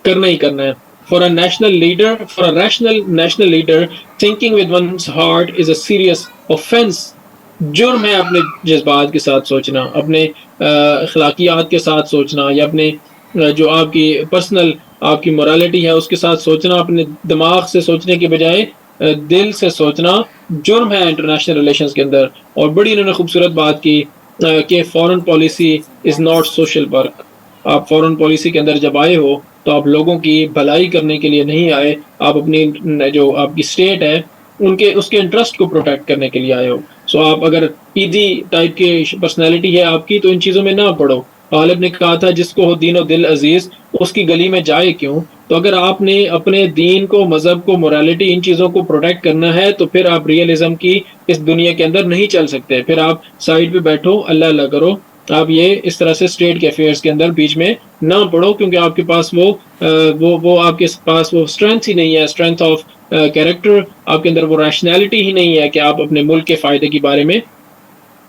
करना ही करना है। For a rational national leader, thinking with one's heart is a serious offence जुर्म है अपने जज्बात के साथ सोचना, अपने अखलाकियात के साथ सोचना, या अपने जो आपकी पर्सनल आपकी मोरालिटी है उसके साथ सोचना, अपने दिमाग से सोचने के बजाय दिल से सोचना जुर्म है इंटरनेशनल रिलेशंस के अंदर। और बड़ी इन्होंने खूबसूरत बात की कि foreign policy is not social work. आप फॉरेन पॉलिसी के अंदर जब आए हो तो आप लोगों की भलाई करने के लिए नहीं आए, आप अपनी जो आपकी स्टेट है उनके उसके इंटरेस्ट को प्रोटेक्ट करने के लिए आए हो। सो आप अगर ईदी टाइप की पर्सनैलिटी है आपकी तो इन चीज़ों में ना पड़ो। गालिब ने कहा था जिसको हो दीन और दिल अजीज उसकी गली में जाए क्यों। तो अगर आपने अपने दीन को, मजहब को, मोरालिटी, इन चीज़ों को प्रोटेक्ट करना है तो फिर आप रियलिज्म की इस दुनिया के अंदर नहीं चल सकते। फिर आप साइड पे बैठो, अल्लाह अल्लाह करो, आप ये इस तरह से स्टेट के अफेयर्स के अंदर बीच में ना पड़ो, क्योंकि आपके पास वो आपके पास वो स्ट्रेंथ ही नहीं है, स्ट्रेंथ ऑफ कैरेक्टर आपके अंदर, वो रैशनैलिटी ही नहीं है कि आप अपने मुल्क के फायदे के बारे में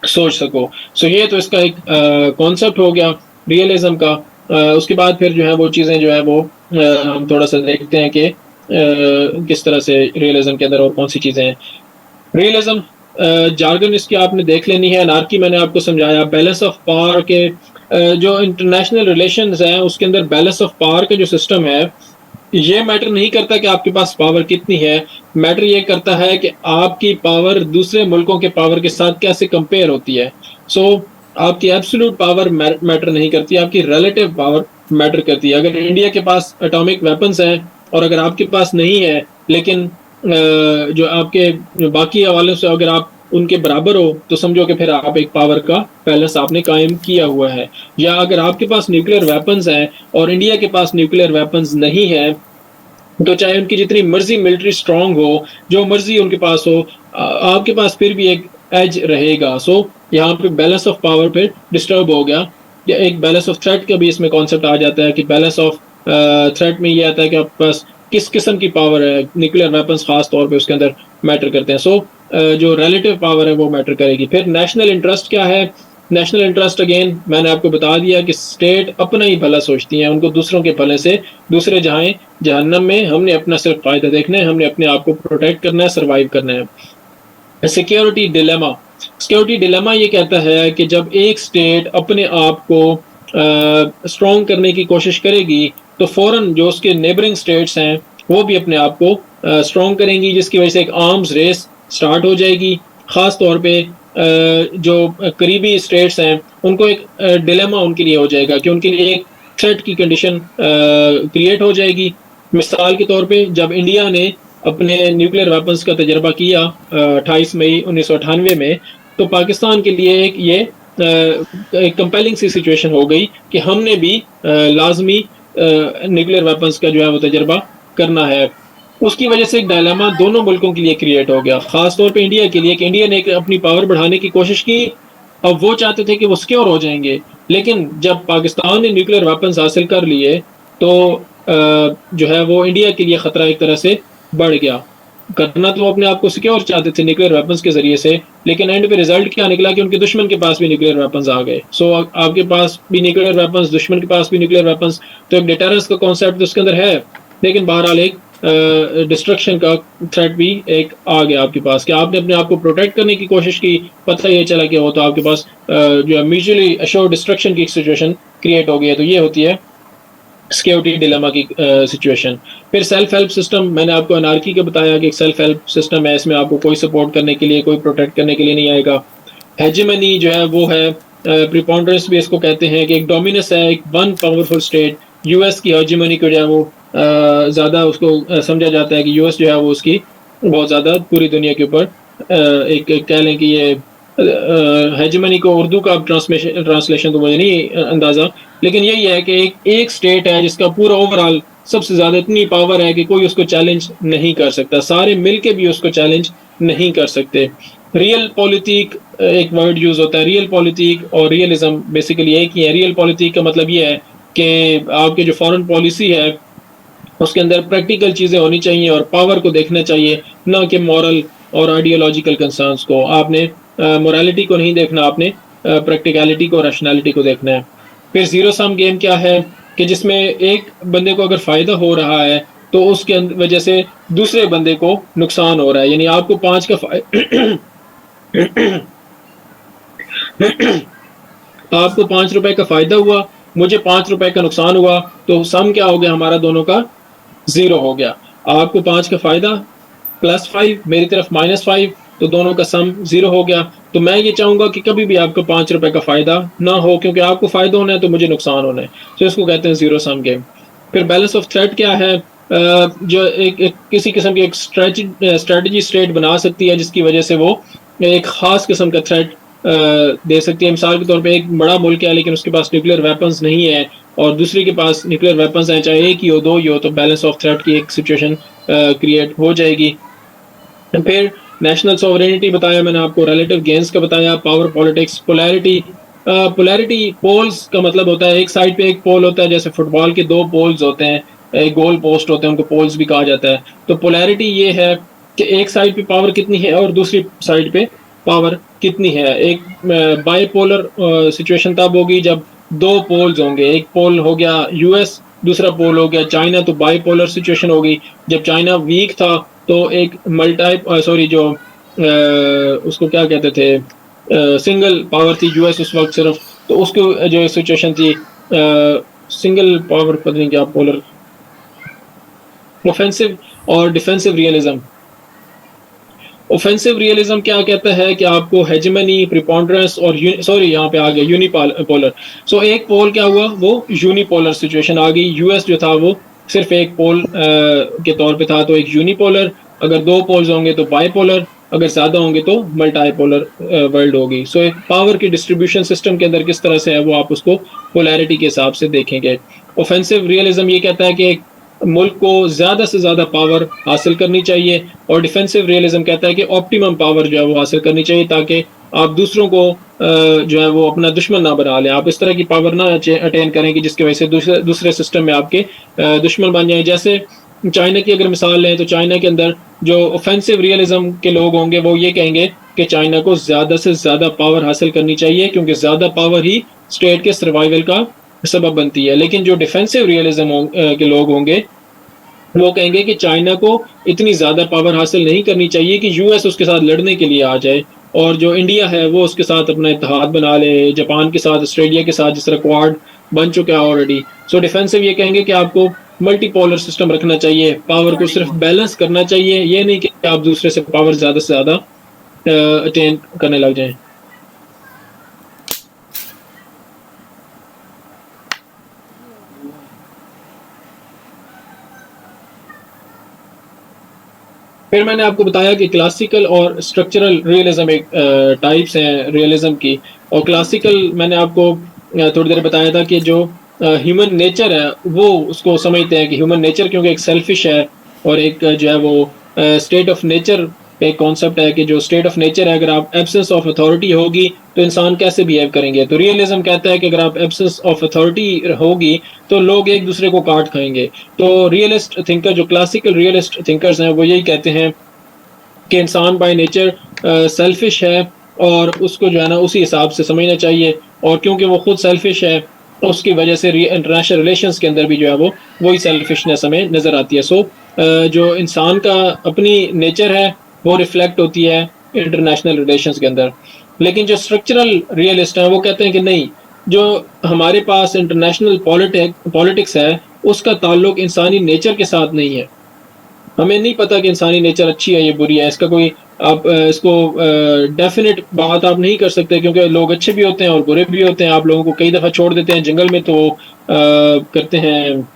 सोच सको। सो ये तो इसका एक कॉन्सेप्ट हो गया रियलिज्म का। उसके बाद फिर जो है वो चीज़ें जो है वो हम थोड़ा सा देखते हैं कि किस तरह से रियलिज्म के अंदर और कौन सी चीज़ें हैं। रियलिज्म जार्गन इसकी आपने देख लेनी है। अनार्की मैंने आपको समझाया। बैलेंस ऑफ पावर के जो इंटरनेशनल रिलेशंस हैं उसके अंदर बैलेंस ऑफ पावर का जो सिस्टम है ये मैटर नहीं करता कि आपके पास पावर कितनी है, मैटर ये करता है कि आपकी पावर दूसरे मुल्कों के पावर के साथ कैसे कंपेयर होती है। सो आपकी एब्सोल्यूट पावर मैटर नहीं करती, आपकी रिलेटिव पावर मैटर करती है। अगर इंडिया के पास एटॉमिक वेपन्स हैं और अगर आपके पास नहीं है, लेकिन जो आपके बाकी हवालों से अगर आप उनके बराबर हो तो समझो कि फिर आप एक पावर का बैलेंस आपने कायम किया हुआ है। या अगर आपके पास न्यूक्लियर वेपन्स हैं और इंडिया के पास न्यूक्लियर वेपन्स नहीं है तो चाहे उनकी जितनी मर्जी मिलिट्री स्ट्रांग हो, जो मर्जी उनके पास हो, आपके पास फिर भी एक एज रहेगा। सो यहाँ पे बैलेंस ऑफ पावर फिर डिस्टर्ब हो गया। या एक बैलेंस ऑफ थ्रेट का भी इसमें कॉन्सेप्ट आ जाता है कि बैलेंस ऑफ थ्रेट में ये आता है कि आपके पास किस किस्म की पावर है। न्यूक्लियर वेपन्स खास तौर पे उसके अंदर मैटर करते हैं। सो जो रिलेटिव पावर है वो मैटर करेगी। फिर नेशनल इंटरेस्ट क्या है। नेशनल इंटरेस्ट अगेन मैंने आपको बता दिया कि स्टेट अपना ही भला सोचती हैं, उनको दूसरों के भले से दूसरे जाएं जहन्नम में, हमने अपना सिर्फ फायदा देखना है, हमने अपने आप को प्रोटेक्ट करना है, सर्वाइव करना है। Security dilemma. सिक्योरिटी डिलेमा ये कहता है कि जब एक स्टेट अपने आप को स्ट्रॉन्ग करने की कोशिश करेगी तो फौरन जो उसके नेबरिंग स्टेट्स हैं वो भी अपने आप को स्ट्रॉन्ग करेंगी, जिसकी वजह से एक आर्म्स रेस स्टार्ट हो जाएगी। ख़ास तौर पे जो करीबी स्टेट्स हैं उनको एक डिलेमा उनके लिए हो जाएगा कि उनके लिए एक थ्रेट की कंडीशन क्रिएट हो जाएगी। मिसाल के तौर पे जब इंडिया ने अपने न्यूक्लियर वेपन्स का तजर्बा किया 28 मई 1998 में, तो पाकिस्तान के लिए एक कंपेलिंग सी सिचुएशन हो गई कि हमने भी लाजमी न्यूक्लियर वेपन्स का जो है वो तजर्बा करना है। उसकी वजह से एक डायलेमा दोनों मुल्कों के लिए क्रिएट हो गया, खास तौर पे इंडिया के लिए कि इंडिया ने अपनी पावर बढ़ाने की कोशिश की। अब वो चाहते थे कि वो सिक्योर हो जाएंगे, लेकिन जब पाकिस्तान ने न्यूक्लियर वेपन्स हासिल कर लिए तो जो है वो इंडिया के लिए ख़तरा एक तरह से बढ़ गया। करना तो अपने आप को सिक्योर चाहते थे न्यूक्लियर वेपन्स के जरिए से, लेकिन एंड पे रिजल्ट क्या निकला कि उनके दुश्मन के पास भी न्यूक्लियर वेपन्स आ गए। सो आपके पास भी न्यूक्लियर वेपन्स, दुश्मन के पास भी न्यूक्लियर वेपन्स, तो एक डिटरेंस का कॉन्सेप्ट उसके अंदर है, लेकिन बहरहाल एक डिस्ट्रक्शन का थ्रेट भी एक आ गया आपके पास कि आपने अपने आप को प्रोटेक्ट करने की कोशिश की, पता ये चला कि वो तो आपके पास जो है म्यूचुअली अश्योर्ड डिस्ट्रक्शन की सिचुएशन क्रिएट हो गई है। तो ये होती है सिक्योरिटी डिलेमा की सिचुएशन। फिर सेल्फ हेल्प सिस्टम, मैंने आपको अनार्की का बताया कि एक सेल्फ हेल्प सिस्टम है, इसमें आपको कोई सपोर्ट करने के लिए, कोई प्रोटेक्ट करने के लिए नहीं आएगा। हेजेमनी जो है वो है प्रिपॉन्डरेंस भी इसको कहते हैं कि एक डोमिनेंस है, एक वन पावरफुल स्टेट। यूएस की हेजेमनी को जो है वो ज़्यादा उसको समझा जाता है कि यूएस जो है वो उसकी बहुत ज़्यादा पूरी दुनिया के ऊपर एक कह लें कि ये हेजेमनी को उर्दू का ट्रांसलेशन तो मुझे नहीं अंदाज़ा, लेकिन यही है कि एक स्टेट है जिसका पूरा ओवरऑल सबसे ज़्यादा इतनी पावर है कि कोई उसको चैलेंज नहीं कर सकता, सारे मिलके भी उसको चैलेंज नहीं कर सकते। रियल पॉलिटिक एक वर्ड यूज़ होता है, रियल पॉलिटिक और रियलिज्म बेसिकली एक ही है। रियल पॉलिटिक का मतलब ये है कि आपके जो फॉरेन पॉलिसी है उसके अंदर प्रैक्टिकल चीज़ें होनी चाहिए और पावर को देखना चाहिए, ना कि मॉरल और आइडियोलॉजिकल कंसर्न्स को। आपने मोरालिटी को नहीं देखना, आपने प्रैक्टिकलिटी को, रैशनैलिटी को देखना है। फिर जीरो सम गेम क्या है कि जिसमें एक बंदे को अगर फ़ायदा हो रहा है तो उसके वजह से दूसरे बंदे को नुकसान हो रहा है, यानी आपको 5 का आपको 5 रुपए का फायदा हुआ, मुझे 5 रुपए का नुकसान हुआ, तो सम क्या हो गया हमारा दोनों का? 0 हो गया। आपको 5 का फायदा +5, मेरी तरफ -5, तो दोनों का सम 0 हो गया। तो मैं ये चाहूंगा कि कभी भी आपको 5 रुपए का फायदा ना हो, क्योंकि आपको फायदा होना है तो मुझे नुकसान होना है। तो इसको कहते हैं जीरो सम गेम। फिर बैलेंस ऑफ थ्रेट क्या है? जो एक किसी किस्म की एक स्ट्रेटजी स्टेट बना सकती है, जिसकी वजह से वो एक खास किस्म का थ्रेट दे सकती है। मिसाल के तौर पे एक बड़ा मुल्क है लेकिन उसके पास न्यूक्लियर वेपन्स नहीं है, और दूसरे के पास न्यूक्लियर वेपन्स हैं, चाहे एक ही हो दो ही हो, तो बैलेंस ऑफ थ्रेट की एक सिचुएशन क्रिएट हो जाएगी। फिर नेशनल सॉवरेनिटी बताया मैंने आपको, रिलेटिव गेन्स का बताया, power politics, polarity. Polarity poles का मतलब होता है एक साइड पे एक पोल होता है, जैसे फुटबॉल के 2 पोल्स होते हैं, एक गोल पोस्ट होते हैं, उनको पोल्स भी कहा जाता है। तो पोलैरिटी ये है कि एक साइड पे पावर कितनी है और दूसरी साइड पे पावर कितनी है। एक बाइपोलर सिचुएशन तब होगी जब 2 पोल्स होंगे, एक पोल हो गया यूएस, दूसरा पोल हो गया चाइना, तो बाइपोलर सिचुएशन होगी। जब चाइना वीक था तो एक जो उसको क्या कहते थे, सिंगल पावर थी यूएस उस वक्त सिर्फ, तो उसकी जो सिचुएशन थी सिंगल पावर, पता नहीं क्या पोलर। ऑफेंसिव और डिफेंसिव रियलिज्म। ऑफेंसिव रियलिज्म क्या कहता है कि आपको हेजेमनी, प्रिपॉन्डरेंस और यहाँ पे आ गया यूनिपोलर। सो एक पोल क्या हुआ, वो यूनिपोलर सिचुएशन आ गई। यूएस जो था वो सिर्फ एक पोल के तौर पे था, तो एक यूनिपोलर। अगर 2 पोल्स होंगे तो बाइपोलर, अगर ज्यादा होंगे तो मल्टीपोलर वर्ल्ड होगी। सो एक पावर की डिस्ट्रीब्यूशन सिस्टम के अंदर किस तरह से है वो आप उसको पोलैरिटी के हिसाब से देखेंगे। ऑफेंसिव रियलिज्म ये कहता है कि मुल्क को ज्यादा से ज्यादा पावर हासिल करनी चाहिए, और डिफेंसिव रियलिज्म कहता है कि ऑप्टिमम पावर जो है वो हासिल करनी चाहिए, ताकि आप दूसरों को जो है वो अपना दुश्मन ना बना लें। आप इस तरह की पावर ना अटेन करें कि जिसकी वजह से दूसरे सिस्टम में आपके दुश्मन बन जाए। जैसे चाइना की अगर मिसाल लें तो चाइना के अंदर जो ऑफेंसिव रियलिज्म के लोग होंगे वो ये कहेंगे कि चाइना को ज्यादा से ज्यादा पावर हासिल करनी चाहिए, क्योंकि ज्यादा पावर ही स्टेट के सर्वाइवल का सबब बनती है। लेकिन जो डिफेंसिव रियलिज्म के लोग होंगे वो कहेंगे कि चाइना को इतनी ज्यादा पावर हासिल नहीं करनी चाहिए कि यूएस उसके साथ लड़ने के लिए आ जाए, और जो इंडिया है वो उसके साथ अपना इत्तेहाद बना ले, जापान के साथ, ऑस्ट्रेलिया के साथ, जिस तरह क्वाड बन चुका है ऑलरेडी। सो डिफेंसिव ये कहेंगे कि आपको मल्टीपोलर सिस्टम रखना चाहिए, पावर को सिर्फ बैलेंस करना चाहिए, ये नहीं कि आप दूसरे से पावर ज्यादा से ज्यादा अटेन करने लग जाएं। फिर मैंने आपको बताया कि क्लासिकल और स्ट्रक्चरल रियलिज्म एक टाइप्स हैं रियलिज्म की। और क्लासिकल मैंने आपको थोड़ी देर बताया था कि जो ह्यूमन नेचर है वो उसको समझते हैं कि ह्यूमन नेचर क्योंकि एक सेल्फिश है, और एक जो है वो स्टेट ऑफ नेचर एक कॉन्सेप्ट है कि जो स्टेट ऑफ नेचर है, अगर आप एब्सेंस ऑफ अथॉरिटी होगी तो इंसान कैसे बिहेव करेंगे। तो रियलिज्म कहता है कि अगर आप एब्सेंस ऑफ अथॉरिटी होगी तो लोग एक दूसरे को काट खाएंगे। तो रियलिस्ट थिंकर, जो क्लासिकल रियलिस्ट थिंकर्स हैं, वो यही कहते हैं कि इंसान बाय नेचर सेल्फिश है, और उसको जो है ना उसी हिसाब से समझना चाहिए। और क्योंकि वो खुद सेल्फिश है उसकी वजह से इंटरनेशनल रिलेशंस के अंदर भी जो है वो वही सेल्फिशनेस हमें नजर आती है। सो जो इंसान का अपनी नेचर है वो रिफ्लेक्ट होती है इंटरनेशनल रिलेशंस के अंदर। लेकिन जो स्ट्रक्चरल रियलिस्ट हैं वो कहते हैं कि नहीं, जो हमारे पास इंटरनेशनल पॉलिटिक्स है उसका ताल्लुक इंसानी नेचर के साथ नहीं है। हमें नहीं पता कि इंसानी नेचर अच्छी है या बुरी है, इसका कोई आप इसको डेफिनेट बात आप नहीं कर सकते, क्योंकि लोग अच्छे भी होते हैं और बुरे भी होते हैं। आप लोगों को कई दफ़ा छोड़ देते हैं जंगल में तो करते हैं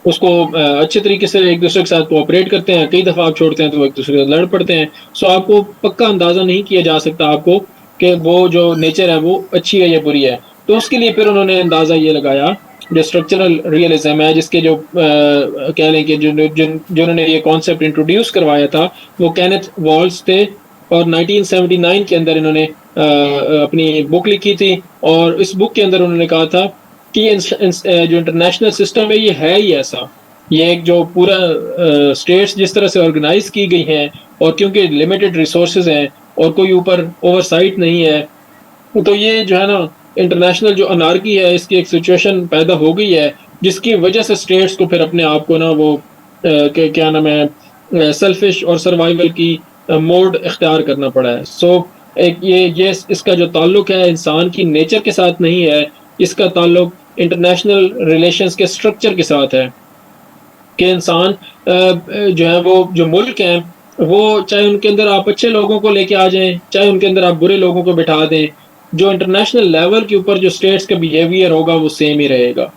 उसको अच्छे तरीके से एक दूसरे के साथ कोऑपरेट करते हैं, कई दफ़ा आप छोड़ते हैं तो एक दूसरे के साथ लड़ पड़ते हैं। सो आपको पक्का अंदाज़ा नहीं किया जा सकता आपको कि वो जो नेचर है वो अच्छी है या बुरी है। तो उसके लिए फिर उन्होंने अंदाज़ा ये लगाया, जो स्ट्रक्चरल रियलिज्म है, जिसके जो कह लें कि जिन्होंने ये कॉन्सेप्ट इंट्रोड्यूस करवाया था वो केनेथ वॉल्स थे, और 1979 के अंदर इन्होंने अपनी बुक लिखी थी। और इस बुक के अंदर उन्होंने कहा था कि जो इंटरनेशनल सिस्टम है ये है ही ऐसा, ये एक जो पूरा स्टेट्स जिस तरह से ऑर्गेनाइज की गई हैं, और क्योंकि लिमिटेड रिसोर्सेज हैं और कोई ऊपर ओवरसाइट नहीं है, तो ये जो है ना इंटरनेशनल जो अनार्की है इसकी एक सिचुएशन पैदा हो गई है, जिसकी वजह से स्टेट्स को फिर अपने आप को ना वो क्या नाम है सेल्फिश और सर्वाइवल की मोड इख्तियार करना पड़ा है। सो एक ये इसका जो ताल्लुक है इंसान की नेचर के साथ नहीं है, इसका ताल्लुक इंटरनेशनल रिलेशंस के स्ट्रक्चर के साथ है कि इंसान जो है वो जो मुल्क हैं वो चाहे उनके अंदर आप अच्छे लोगों को लेके आ जाएं, चाहे उनके अंदर आप बुरे लोगों को बिठा दें, जो इंटरनेशनल लेवल के ऊपर जो स्टेट्स का बिहेवियर होगा वो सेम ही रहेगा।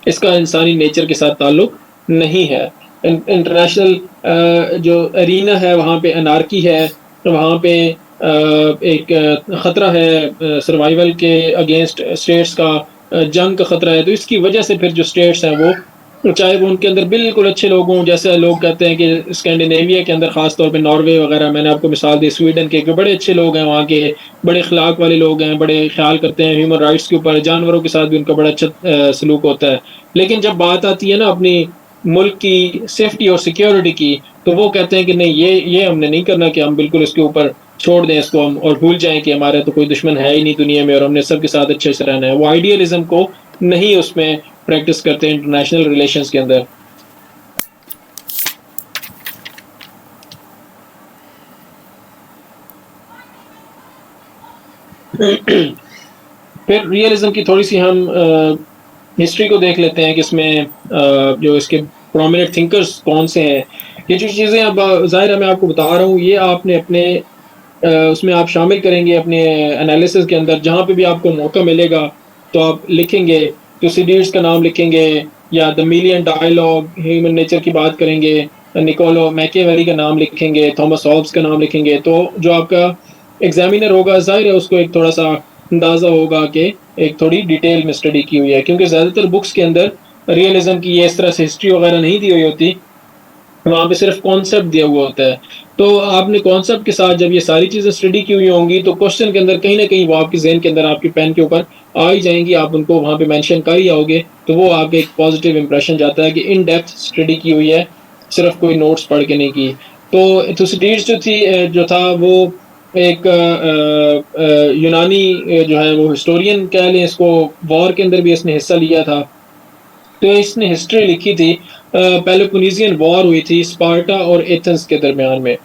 इसका इंसानी नेचर के साथ ताल्लुक नहीं है। इंटरनेशनल जो एरिना है वहाँ पे अनार्की है, वहाँ पे एक ख़तरा है सर्वाइवल के अगेंस्ट स्टेट्स का, जंग का ख़तरा है। तो इसकी वजह से फिर जो स्टेट्स हैं वो चाहे वो उनके अंदर बिल्कुल अच्छे लोग हों, जैसे लोग कहते हैं कि स्कैंडिनेविया के अंदर ख़ास तौर पे नॉर्वे वगैरह, मैंने आपको मिसाल दी स्वीडन के, बड़े अच्छे लोग हैं वहाँ के, बड़े अखलाक वाले लोग हैं, बड़े ख्याल करते हैं ह्यूमन राइट्स के ऊपर, जानवरों के साथ भी उनका बड़ा अच्छा सलूक होता है। लेकिन जब बात आती है ना अपनी मुल्क की सेफ्टी और सिक्योरिटी की, तो वो कहते हैं कि नहीं, ये हमने नहीं करना कि हम बिल्कुल इसके ऊपर छोड़ दें इसको हम और भूल जाएं कि हमारा तो कोई दुश्मन है ही नहीं दुनिया में और हमने सबके साथ अच्छे से रहना है। वो आइडियलिज्म को नहीं उसमें प्रैक्टिस करते हैं इंटरनेशनल रिलेशंस के अंदर। फिर रियलिज्म की थोड़ी सी हम हिस्ट्री को देख लेते हैं कि इसमें जो इसके प्रोमिनेंट थिंकर्स कौन से हैं। ये जो चीज़ें अब ज़ाहिर है मैं आपको बता रहा हूँ, ये आपने अपने उसमें आप शामिल करेंगे अपने एनालिसिस के अंदर, जहाँ पे भी आपको मौका मिलेगा तो आप लिखेंगे, तुसिडीड्स का नाम लिखेंगे या the Melian dialogue, human nature की बात करेंगे, निकोलो मैकियावेली का नाम लिखेंगे, थॉमस हॉब्स का नाम लिखेंगे, तो जो आपका एग्जामिनर होगा ज़ाहिर है उसको एक थोड़ा सा अंदाज़ा होगा कि एक थोड़ी डिटेल में स्टडी की हुई है, क्योंकि ज़्यादातर बुक्स के अंदर रियलिज्म की ये इस तरह से हिस्ट्री वगैरह नहीं दी हुई होती, वहाँ पे सिर्फ कॉन्सेप्ट दिया हुआ होता है। तो आपने कॉन्सेप्ट के साथ जब ये सारी चीज़ें स्टडी की हुई होंगी तो क्वेश्चन के अंदर कहीं ना कहीं वो आपके जहन के अंदर आपके पेन के ऊपर आ ही जाएंगी, आप उनको वहाँ पे मेंशन कर ही आओगे, तो वो आपके एक पॉजिटिव इंप्रेशन जाता है कि इन डेप्थ स्टडी की हुई है, सिर्फ कोई नोट्स पढ़ के नहीं की। तो तुसिडीड्स जो था वो एक यूनानी जो है वो हिस्टोरियन कह लें इसको, वॉर के अंदर भी इसने हिस्सा लिया था। तो इसने हिस्ट्री लिखी थी, पेलोपोनेसियन वॉर हुई थी स्पार्टा और एथेंस के दरमियान में।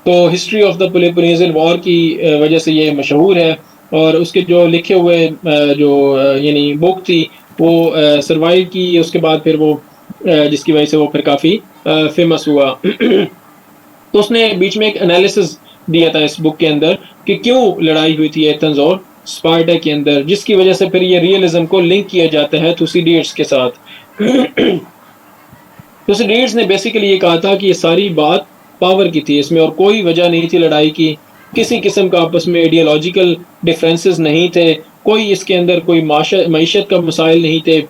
तो history of the Peloponnesian war की वजह से ये मशहूर है, और उसके जो लिखे हुए जो यानी बुक थी वो सर्वाइव की, उसके बाद फिर वो जिसकी वजह से वो फिर काफ़ी फेमस हुआ। तो उसने बीच में एक एनालिसिस दिया था इस बुक के अंदर कि क्यों लड़ाई हुई थी एथेंस और स्पार्टा के अंदर, जिसकी वजह से फिर ये रियलिज्म को लिंक किया जाता है तुसिडीड्स के साथ। तुसिडीड्स ने बेसिकली ये कहा था कि ये सारी बात पावर की थी इसमें, और कोई वजह नहीं थी लड़ाई की, किसी किस्म का आपस में आइडियोलॉजिकल डिफरेंसेस नहीं थे, कोई इसके अंदर कोई मईशत का मसाइल नहीं थे,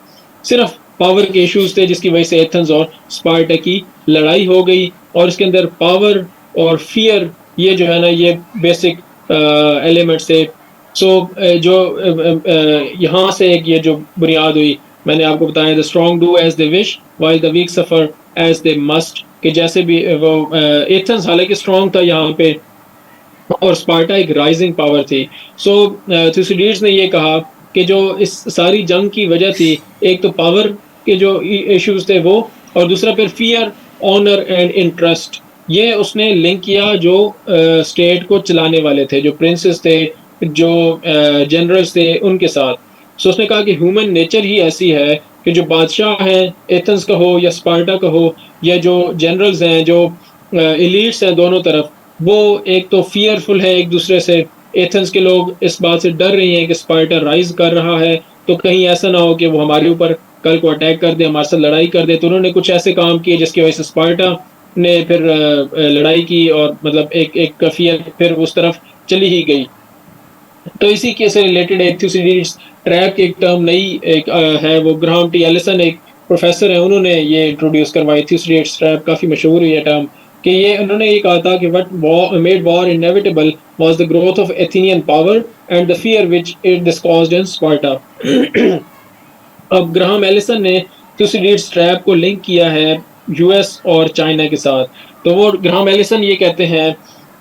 सिर्फ पावर के इश्यूज थे, जिसकी वजह से एथेंस और स्पार्टा की लड़ाई हो गई। और इसके अंदर पावर और फियर ये जो है ना ये बेसिक एलिमेंट्स थे। सो जो यहाँ से एक ये जो बुनियाद हुई, मैंने आपको बताया, the strong do as they wish while the weak suffer as they must, कि जैसे भी वो एथेंस हालांकि स्ट्रॉन्ग था यहाँ पे और स्पार्टा एक राइजिंग पावर थी। सो थुसिडीड्स ने ये कहा कि जो इस सारी जंग की वजह थी, एक तो पावर के जो इश्यूज थे वो, और दूसरा फिर फियर, ऑनर एंड इंटरेस्ट, ये उसने लिंक किया जो स्टेट को चलाने वाले थे, जो प्रिंसेस थे, जो जनरल्स थे, उनके साथ। सो उसने कहा कि ह्यूमन नेचर ही ऐसी है कि जो बादशाह हैं, एथेंस का हो या स्पार्टा का हो, या जो जनरल्स हैं, जो एलीट्स हैं दोनों तरफ, वो एक तो फियरफुल है एक दूसरे से। एथेंस के लोग इस बात से डर रहे हैं कि स्पार्टा राइज कर रहा है, तो कहीं ऐसा ना हो कि वो हमारे ऊपर कल को अटैक कर दे, हमारे साथ लड़ाई कर दे। तो उन्होंने कुछ ऐसे काम किए जिसकी वजह से स्पार्टा ने फिर लड़ाई की, और मतलब एक फियर फिर उस तरफ चली ही गई। तो इसी के से रिलेटेड एक थ्यूसिडीड्स ट्रैप की एक टर्म नई एक है, वो ग्राहम टी एलिसन एक प्रोफेसर है, उन्होंने ये इंट्रोड्यूस करवाई। थ्यूसिडीड्स ट्रैप काफ़ी मशहूर हुई है टर्म, कि ये उन्होंने ये कहा था कि what made war inevitable was the growth of Athenian power and the fear which it this caused in Sparta. अब ग्राहम एलिसन ने थ्यूसिडीड्स ट्रैप को लिंक किया है यूएस और चाइना के साथ। तो वो ग्राहम एलिसन ये कहते हैं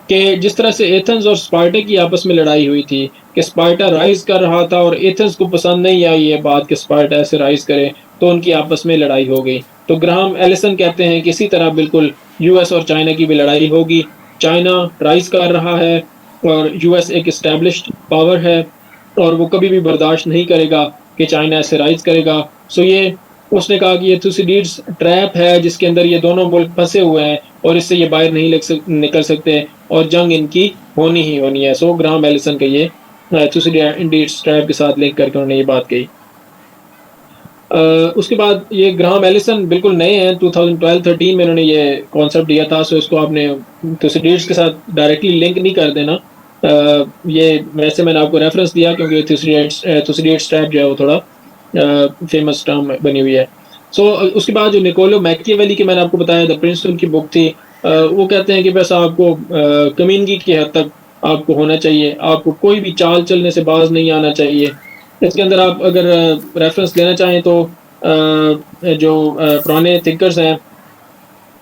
कि जिस तरह से एथेंस और स्पार्टा की आपस में लड़ाई हुई थी, कि स्पार्टा राइज कर रहा था और एथेंस को पसंद नहीं आई ये बात कि स्पार्टा ऐसे राइज करे, तो उनकी आपस में लड़ाई हो गई। तो ग्राहम एलिसन कहते हैं कि इसी तरह बिल्कुल यूएस और चाइना की भी लड़ाई होगी। चाइना राइज कर रहा है और यूएस एक इस्टेब्लिश्ड पावर है और वो कभी भी बर्दाश्त नहीं करेगा कि चाइना ऐसे राइज करेगा। सो ये उसने कहा कि ये थुसिडीड्स ट्रैप है जिसके अंदर ये दोनों मुल्क फंसे हुए हैं और इससे ये बाहर नहीं निकल सकते और जंग इनकी होनी ही होनी है। सो ग्राहम एलिसन का ये थुसिडीड्स ट्रैप के साथ लिंक करके उन्होंने ये बात कही। उसके बाद ये ग्राहम एलिसन बिल्कुल नए हैं, 2012-13 में उन्होंने ये कॉन्सेप्ट दिया था। सो इसको आपने थुसिडीड्स के साथ डायरेक्टली लिंक नहीं कर देना। ये वैसे मैंने आपको रेफरेंस दिया क्योंकि थुसिडीड्स ट्रैप जो है वो थोड़ा फेमस टर्म बनी हुई है। सो उसके बाद जो निकोलो मैकियावेली की मैंने आपको बताया द प्रिंस उनकी बुक थी, वो कहते हैं कि बस आपको कमीनगी की हद तक आपको होना चाहिए, आपको कोई भी चाल चलने से बाज नहीं आना चाहिए। इसके अंदर आप अगर रेफरेंस लेना चाहें तो जो पुराने थिंकर्स हैं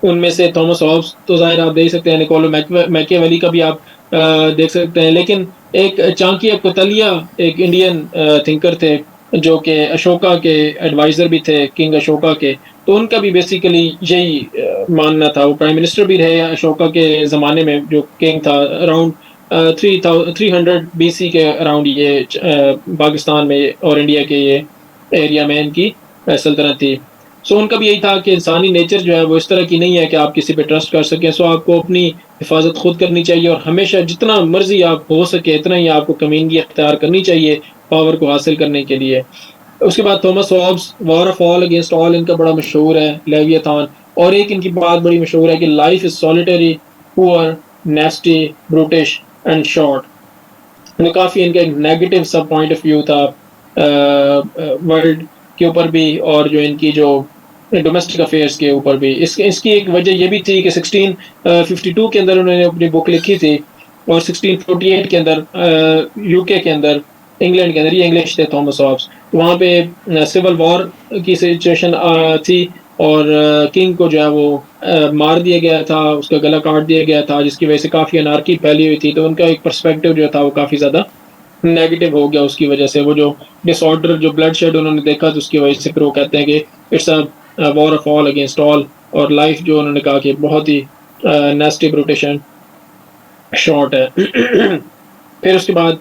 उनमें से थॉमस हॉब्स तो ज़ाहिर आप देख सकते हैं, निकोलो मैकियावेली का भी आप देख सकते हैं, लेकिन एक चाणक्य कोतलिया एक इंडियन थिंकर थे जो कि अशोका के एडवाइज़र भी थे, किंग अशोका के। तो उनका भी बेसिकली यही मानना था। वो प्राइम मिनिस्टर भी रहे अशोका के ज़माने में जो किंग था, अराउंड 300 BC के अराउंड ये पाकिस्तान में और इंडिया के ये एरिया में इनकी सल्तनत थी। सो उनका भी यही था कि इंसानी नेचर जो है वो इस तरह की नहीं है कि आप किसी पे ट्रस्ट कर सकें। सो आपको अपनी हिफाजत खुद करनी चाहिए और हमेशा जितना मर्जी आप हो सके इतना ही आपको कमीनगी अख्तियार करनी चाहिए पावर को हासिल करने के लिए। उसके बाद Thomas Hobbes war of all against all इनका बड़ा मशहूर है, लेवियाथान। और एक इनकी बात बड़ी मशहूर है कि life is solitary, poor, नेस्टी, brutish and short. काफ़ी इनका एक नेगेटिव सब पॉइंट ऑफ व्यू था वर्ल्ड के ऊपर भी और जो इनकी जो डोमेस्टिक अफेयर्स के ऊपर भी। इसकी एक वजह ये भी थी कि 1652 के अंदर उन्होंने अपनी बुक लिखी थी और 1648 के अंदर यूके के अंदर, इंग्लैंड के अंदर, ये इंग्लिश थे थॉमस हॉब्स, तो वहाँ पे सिविल वॉर की सिचुएशन थी और किंग को जो है वो मार दिया गया था, उसका गला काट दिया गया था, जिसकी वजह से काफ़ी अनार्की फैली हुई थी। तो उनका एक पर्सपेक्टिव जो था वो काफ़ी ज़्यादा नेगेटिव हो गया उसकी वजह से। वो जो डिसऑर्डर जो ब्लड शेड उन्होंने देखा तो उसकी वजह से फिर वो कहते हैं कि it's a war of all against all. और लाइफ जो उन्होंने कहा कि बहुत ही नेस्टी, ब्रूटिश एंड शॉर्ट है। फिर उसके बाद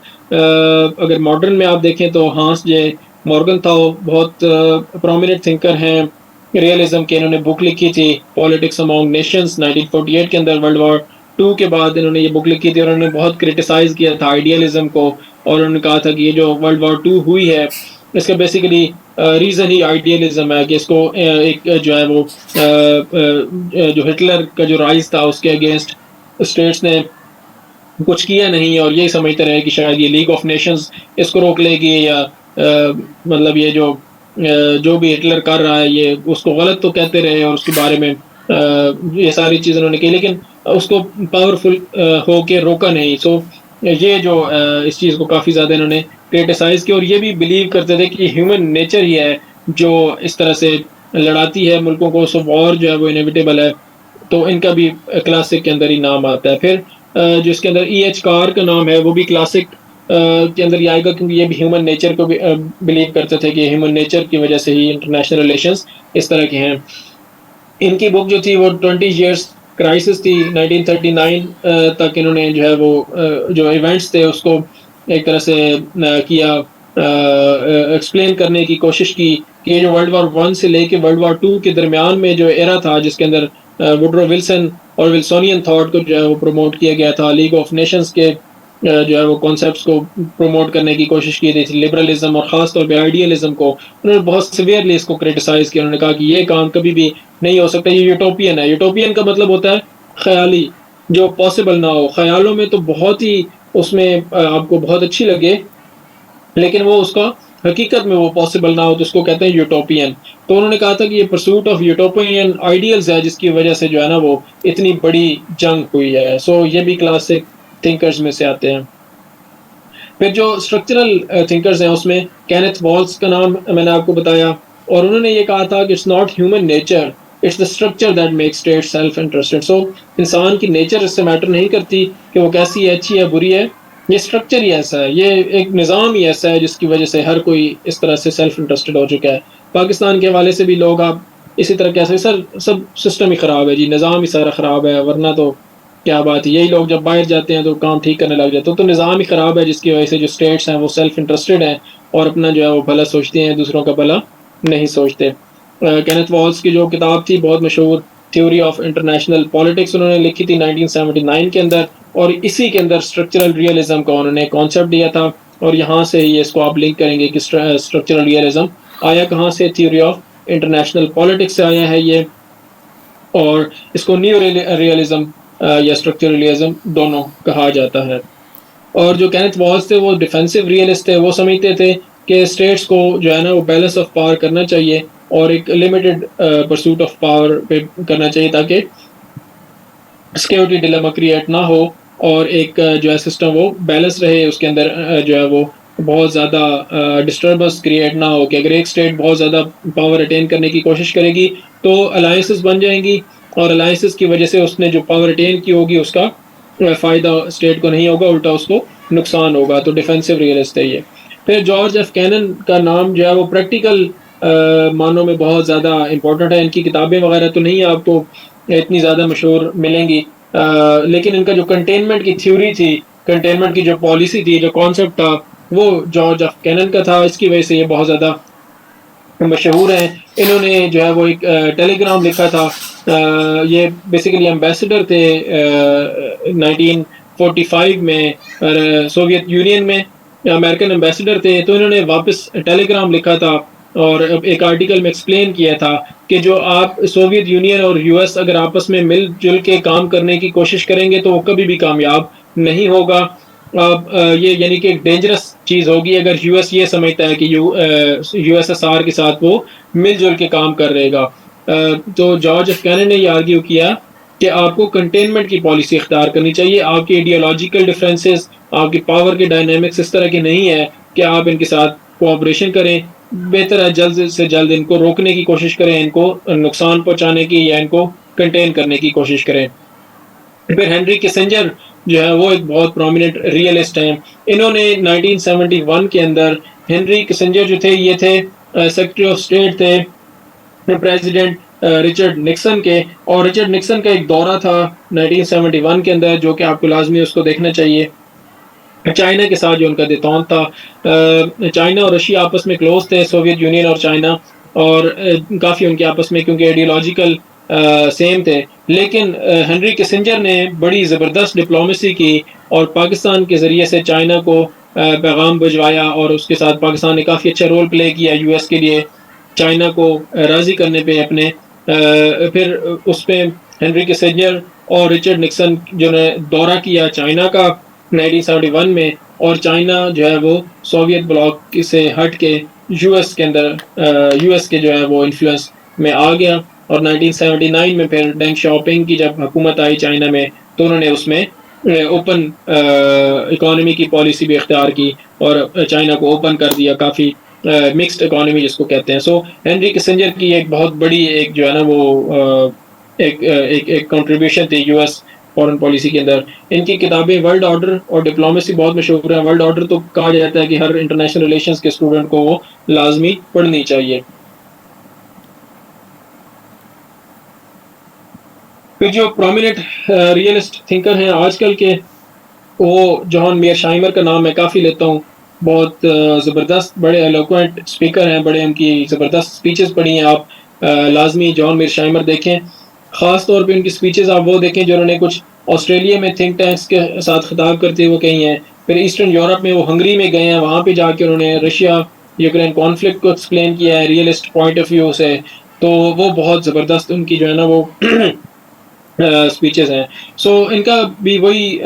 अगर मॉडर्न में आप देखें तो हांस जे मॉर्गनथाउ बहुत प्रोमिनेंट थिंकर हैं रियलिज्म के। इन्होंने बुक लिखी थी पॉलिटिक्स अमॉन्ग नेशंस 1948 के अंदर, वर्ल्ड वॉर 2 के बाद इन्होंने ये बुक लिखी थी और उन्होंने बहुत क्रिटिसाइज किया था आइडियलिज्म को और उन्होंने कहा था कि ये जो वर्ल्ड वॉर 2 हुई है इसका बेसिकली रीज़न ही आइडियलिज्म है कि इसको एक जो है वो जो हिटलर का जो राइज था उसके अगेंस्ट स्टेट्स ने कुछ किया नहीं और यही समझते रहे कि शायद ये लीग ऑफ नेशंस इसको रोक लेगी या मतलब ये जो भी हिटलर कर रहा है ये उसको गलत तो कहते रहे और उसके बारे में ये सारी चीज़ उन्होंने की, लेकिन उसको पावरफुल होके रोका नहीं। सो ये जो इस चीज़ को काफ़ी ज़्यादा इन्होंने क्रिटिसाइज़ किया और ये भी बिलीव करते थे कि ह्यूमन नेचर ही है जो इस तरह से लड़ाती है मुल्कों को। सो वॉर जो है वो इनएविटेबल है, तो इनका भी क्लासिक के अंदर ही नाम आता है। फिर जिसके अंदर E.H. कार का नाम है वो भी क्लासिक के अंदर ही आएगा क्योंकि ये भी ह्यूमन नेचर को भी बिलीव करते थे कि ह्यूमन नेचर की वजह से ही इंटरनेशनल रिलेशंस इस तरह के हैं। इनकी बुक जो थी वो 20 years क्राइसिस थी, 1939 तक इन्होंने जो है वो जो इवेंट्स थे उसको एक तरह से किया, एक्सप्लेन करने की कोशिश की कि ये जो वर्ल्ड वॉर 1 से लेके वर्ल्ड वॉर 2 के दरमियान में जो एरा था जिसके अंदर वुडरो विल्सन और विल्सोनियन थॉट को जो है वो प्रमोट किया गया था, लीग ऑफ नेशंस के जो है वो कॉन्सेप्ट्स को प्रमोट करने की कोशिश की गई थी, लिबरलिज्म और ख़ास तौर पे आइडियलिज्म को उन्होंने बहुत सिवियरली इसको क्रिटिसाइज़ किया। उन्होंने कहा कि ये काम कभी भी नहीं हो सकता, ये यूटोपियन है। यूटोपियन का मतलब होता है ख्याली, जो पॉसिबल ना हो। ख्यालों में तो बहुत ही उसमें आपको बहुत अच्छी लगे लेकिन वो उसका हकीकत में वो पॉसिबल ना हो तो उसको कहते हैं यूटोपियन। तो उन्होंने कहा था कि ये परसूट ऑफ यूटोपियन आइडियल्स है जिसकी वजह से जो है ना वो इतनी बड़ी जंग हुई है। सो ये भी क्लासिक थिंकर्स में से आते हैं। फिर जो स्ट्रक्चरल थिंकर्स हैं उसमें केनेथ वॉल्स का नाम मैंने आपको बताया और उन्होंने ये कहा था कि it's not human nature, it's the structure that makes state self interested. So इंसान की नेचर इससे मैटर नहीं करती कि वो कैसी है, अच्छी है, बुरी है, ये स्ट्रक्चर ही ऐसा है, ये एक निज़ाम ही ऐसा है जिसकी वजह से हर कोई इस तरह से सेल्फ इंटरेस्टेड हो चुका है। पाकिस्तान के हवाले से भी लोग आप इसी तरह कैसे सर सब सिस्टम ही ख़राब है जी, निज़ाम ही सारा ख़राब है, वरना तो क्या बात है, यही लोग जब बाहर जाते हैं तो काम ठीक करने लग जाते हैं। तो निज़ाम ही ख़राब है, जिसकी वजह से जो स्टेट्स हैं वो सेल्फ इंटरेस्टेड हैं और अपना जो है वो भला सोचते हैं, दूसरों का भला नहीं सोचते। केनेथ वॉल्स की जो किताब थी बहुत मशहूर, थ्योरी ऑफ इंटरनेशनल पॉलिटिक्स, उन्होंने लिखी थी 1979 के अंदर, और इसी के अंदर स्ट्रक्चरल रियलिज्म का उन्होंने कॉन्सेप्ट दिया था। और यहाँ से ही इसको आप लिंक करेंगे कि स्ट्रक्चरल रियलिज्म आया कहाँ से, थ्योरी ऑफ इंटरनेशनल पॉलिटिक्स से आया है ये, और इसको न्यू रियलिज्म या स्ट्रक्चरल रियलिज्म दोनों कहा जाता है। और जो केनेथ वॉल्स थे वो डिफेंसिव रियलिस्ट थे, वो समझते थे कि स्टेट्स को जो है ना वो बैलेंस ऑफ पावर करना चाहिए और एक लिमिटेड परसूट ऑफ पावर पे करना चाहिए, ताकि सिक्योरिटी डिलेमा क्रिएट ना हो और एक जो है सिस्टम वो बैलेंस रहे, उसके अंदर जो है वो बहुत ज़्यादा डिस्टर्बेंस क्रिएट ना हो कि अगर एक स्टेट बहुत ज़्यादा पावर अटेन करने की कोशिश करेगी तो अलायंसेस बन जाएंगी, और अलायंसेस की वजह से उसने जो पावर अटेन की होगी उसका फ़ायदा स्टेट को नहीं होगा, उल्टा उसको नुकसान होगा। तो डिफेंसिव रियलिस्ट है ये। फिर जॉर्ज एफ कैनन का नाम जो है वो प्रैक्टिकल मानों में बहुत ज़्यादा इंपॉर्टेंट है। इनकी किताबें वगैरह तो नहीं आपको इतनी ज़्यादा मशहूर मिलेंगी, लेकिन इनका जो कंटेनमेंट की थ्योरी थी, कंटेनमेंट की जो पॉलिसी थी, जो कॉन्सेप्ट था, वो जॉर्ज एफ कैनन का था। इसकी वजह से ये बहुत ज़्यादा मशहूर हैं। इन्होंने जो है वो एक टेलीग्राम लिखा था, ये बेसिकली एम्बेसडर थे 1945 में सोवियत यूनियन में, अमेरिकन एम्बेसडर थे। तो इन्होंने वापस टेलीग्राम लिखा था और एक आर्टिकल में एक्सप्लेन किया था कि जो आप सोवियत यूनियन और यूएस अगर आपस में मिलजुल के काम करने की कोशिश करेंगे तो वो कभी भी कामयाब नहीं होगा। अब ये यानी कि एक डेंजरस चीज़ होगी अगर यूएस ये समझता है कि यूएसएसआर के साथ वो मिलजुल के काम कर रहेगा। तो जॉर्ज एफ कैनन ने ये आर्ग्यू किया कि आपको कंटेनमेंट की पॉलिसी इख्तियार करनी चाहिए। आपके आइडियोलॉजिकल डिफरेंसेस, आपकी पावर के डायनामिक्स इस तरह के नहीं है कि आप इनके साथ कोऑपरेशन करें। बेहतर है जल्द से जल्द इनको रोकने की कोशिश करें, इनको नुकसान पहुंचाने की या इनको कंटेन करने की कोशिश करें। फिर हेनरी किसिंजर जो है वो एक बहुत प्रोमिनेंट रियलिस्ट हैं। इन्होंने 1971 के अंदर, हेनरी किसिंजर जो थे ये थे सेक्रेटरी ऑफ स्टेट थे प्रेसिडेंट रिचर्ड निक्सन के, और रिचर्ड निक्सन का एक दौरा था 1971 के अंदर जो कि आपको लाजमी उसको देखना चाहिए। चाइना के साथ जो उनका देतौन था, चाइना और रशिया आपस में क्लोज थे, सोवियत यूनियन और चाइना, और काफ़ी उनके आपस में क्योंकि आइडियोलॉजिकल सेम थे। लेकिन हेनरी किसिंजर ने बड़ी ज़बरदस्त डिप्लोमेसी की और पाकिस्तान के ज़रिए से चाइना को पैगाम भिजवाया, और उसके साथ पाकिस्तान ने काफ़ी अच्छा रोल प्ले किया यूएस के लिए चाइना को राज़ी करने पे अपने। फिर उस पर हेनरी किसिंजर और रिचर्ड निक्सन जो ने दौरा किया चाइना का 1971 में, और चाइना जो है वो सोवियत ब्लॉक से हट के यूएस के अंदर, यूएस के जो है वो इन्फ्लुएंस में आ गया। और 1979 में फिर डेंग शॉपिंग की जब हुकूमत आई चाइना में तो उन्होंने उसमें ओपन इकोनॉमी की पॉलिसी भी इख्तियार की और चाइना को ओपन कर दिया, काफ़ी मिक्स्ड इकोनॉमी जिसको कहते हैं। सो हेनरी किसिंजर की एक बहुत बड़ी एक जो है ना वो एक कंट्रीब्यूशन थी यूएस फॉरेन पॉलिसी के अंदर। इनकी किताबें वर्ल्ड ऑर्डर और डिप्लोमेसी बहुत मशहूर है। वर्ल्ड ऑर्डर तो कहा जाता है कि हर इंटरनेशनल रिलेशंस के स्टूडेंट को वो लाजमी पढ़नी चाहिए। फिर जो प्रोमिनेंट रियलिस्ट थिंकर हैं आजकल के, वो जॉन मेयरशाइमर का नाम मैं काफ़ी लेता हूँ। बहुत ज़बरदस्त, बड़े एलोक्वेंट स्पीकर हैं, बड़े उनकी ज़बरदस्त स्पीचेस पढ़ी हैं आप। लाजमी जॉन मेयरशाइमर देखें, ख़ास तौर पे उनकी स्पीचेस आप वो देखें जो उन्होंने कुछ ऑस्ट्रेलिया में थिंक टैंक्स के साथ खिताब करते हुए कही हैं। फिर ईस्टर्न यूरोप में वो हंगरी में गए हैं, वहाँ पे जाके उन्होंने रशिया यूक्रेन कॉन्फ्लिक्ट को एक्सप्लेन किया है रियलिस्ट पॉइंट ऑफ व्यू से। तो वो बहुत ज़बरदस्त उनकी जो है ना वो स्पीचेस हैं। सो इनका भी वही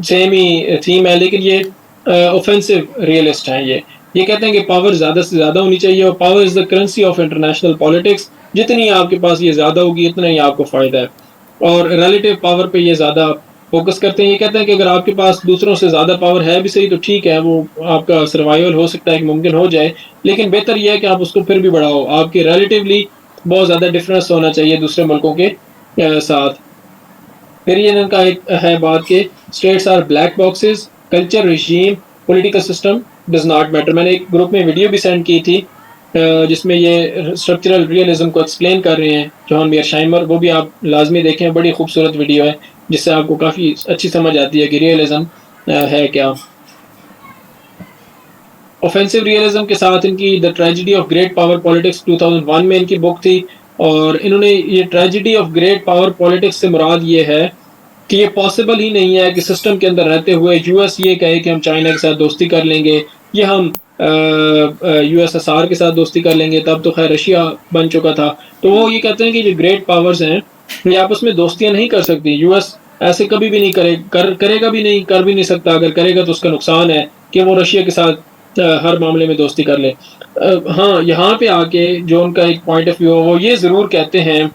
सेम ही थीम है, लेकिन ये ऑफेंसिव रियलिस्ट हैं। ये कहते हैं कि पावर ज़्यादा से ज़्यादा होनी चाहिए और power is the currency of international politics. जितनी आपके पास ये ज़्यादा होगी इतना ही आपको फ़ायदा है, और रिलेटिव पावर पे ये ज़्यादा फोकस करते हैं। ये कहते हैं कि अगर आपके पास दूसरों से ज़्यादा पावर है भी सही तो ठीक है, वो आपका सर्वाइवल हो सकता है कि मुमकिन हो जाए, लेकिन बेहतर यह है कि आप उसको फिर भी बढ़ाओ। आपके रिलेटिवली बहुत ज़्यादा डिफरेंस होना चाहिए दूसरे मुल्कों के साथ। फिर ये इनका एक है बात कि states are black boxes, culture, regime, political system does not matter. मैंने एक ग्रुप में वीडियो भी सेंड की थी जिसमें ये स्ट्रक्चरल रियलिज्म को एक्सप्लेन कर रहे हैं जॉन मीरशाइमर, वो भी आप लाजमी देखें, बड़ी खूबसूरत वीडियो है जिससे आपको काफ़ी अच्छी समझ आती है कि रियलिज्म है क्या। ऑफेंसिव रियलिज्म के साथ इनकी the tragedy of great power politics 2001 में इनकी बुक थी, और इन्होंने ये tragedy of great power politics से मुराद ये है कि ये पॉसिबल ही नहीं है कि सिस्टम के अंदर रहते हुए यूएस ये कहे कि हम चाइना के साथ दोस्ती कर लेंगे, या हम यूएसएसआर के साथ दोस्ती कर लेंगे, तब तो खैर रशिया बन चुका था। तो वो ये कहते हैं कि जो ग्रेट पावर्स हैं ये आपस में दोस्तियां नहीं कर सकती। यूएस ऐसे कभी भी नहीं करेगा भी नहीं, कर भी नहीं सकता। अगर करेगा तो उसका नुकसान है कि वो रशिया के साथ हर मामले में दोस्ती कर ले। हाँ, यहाँ पे आके जो उनका एक पॉइंट ऑफ व्यू है वो ये ज़रूर कहते हैं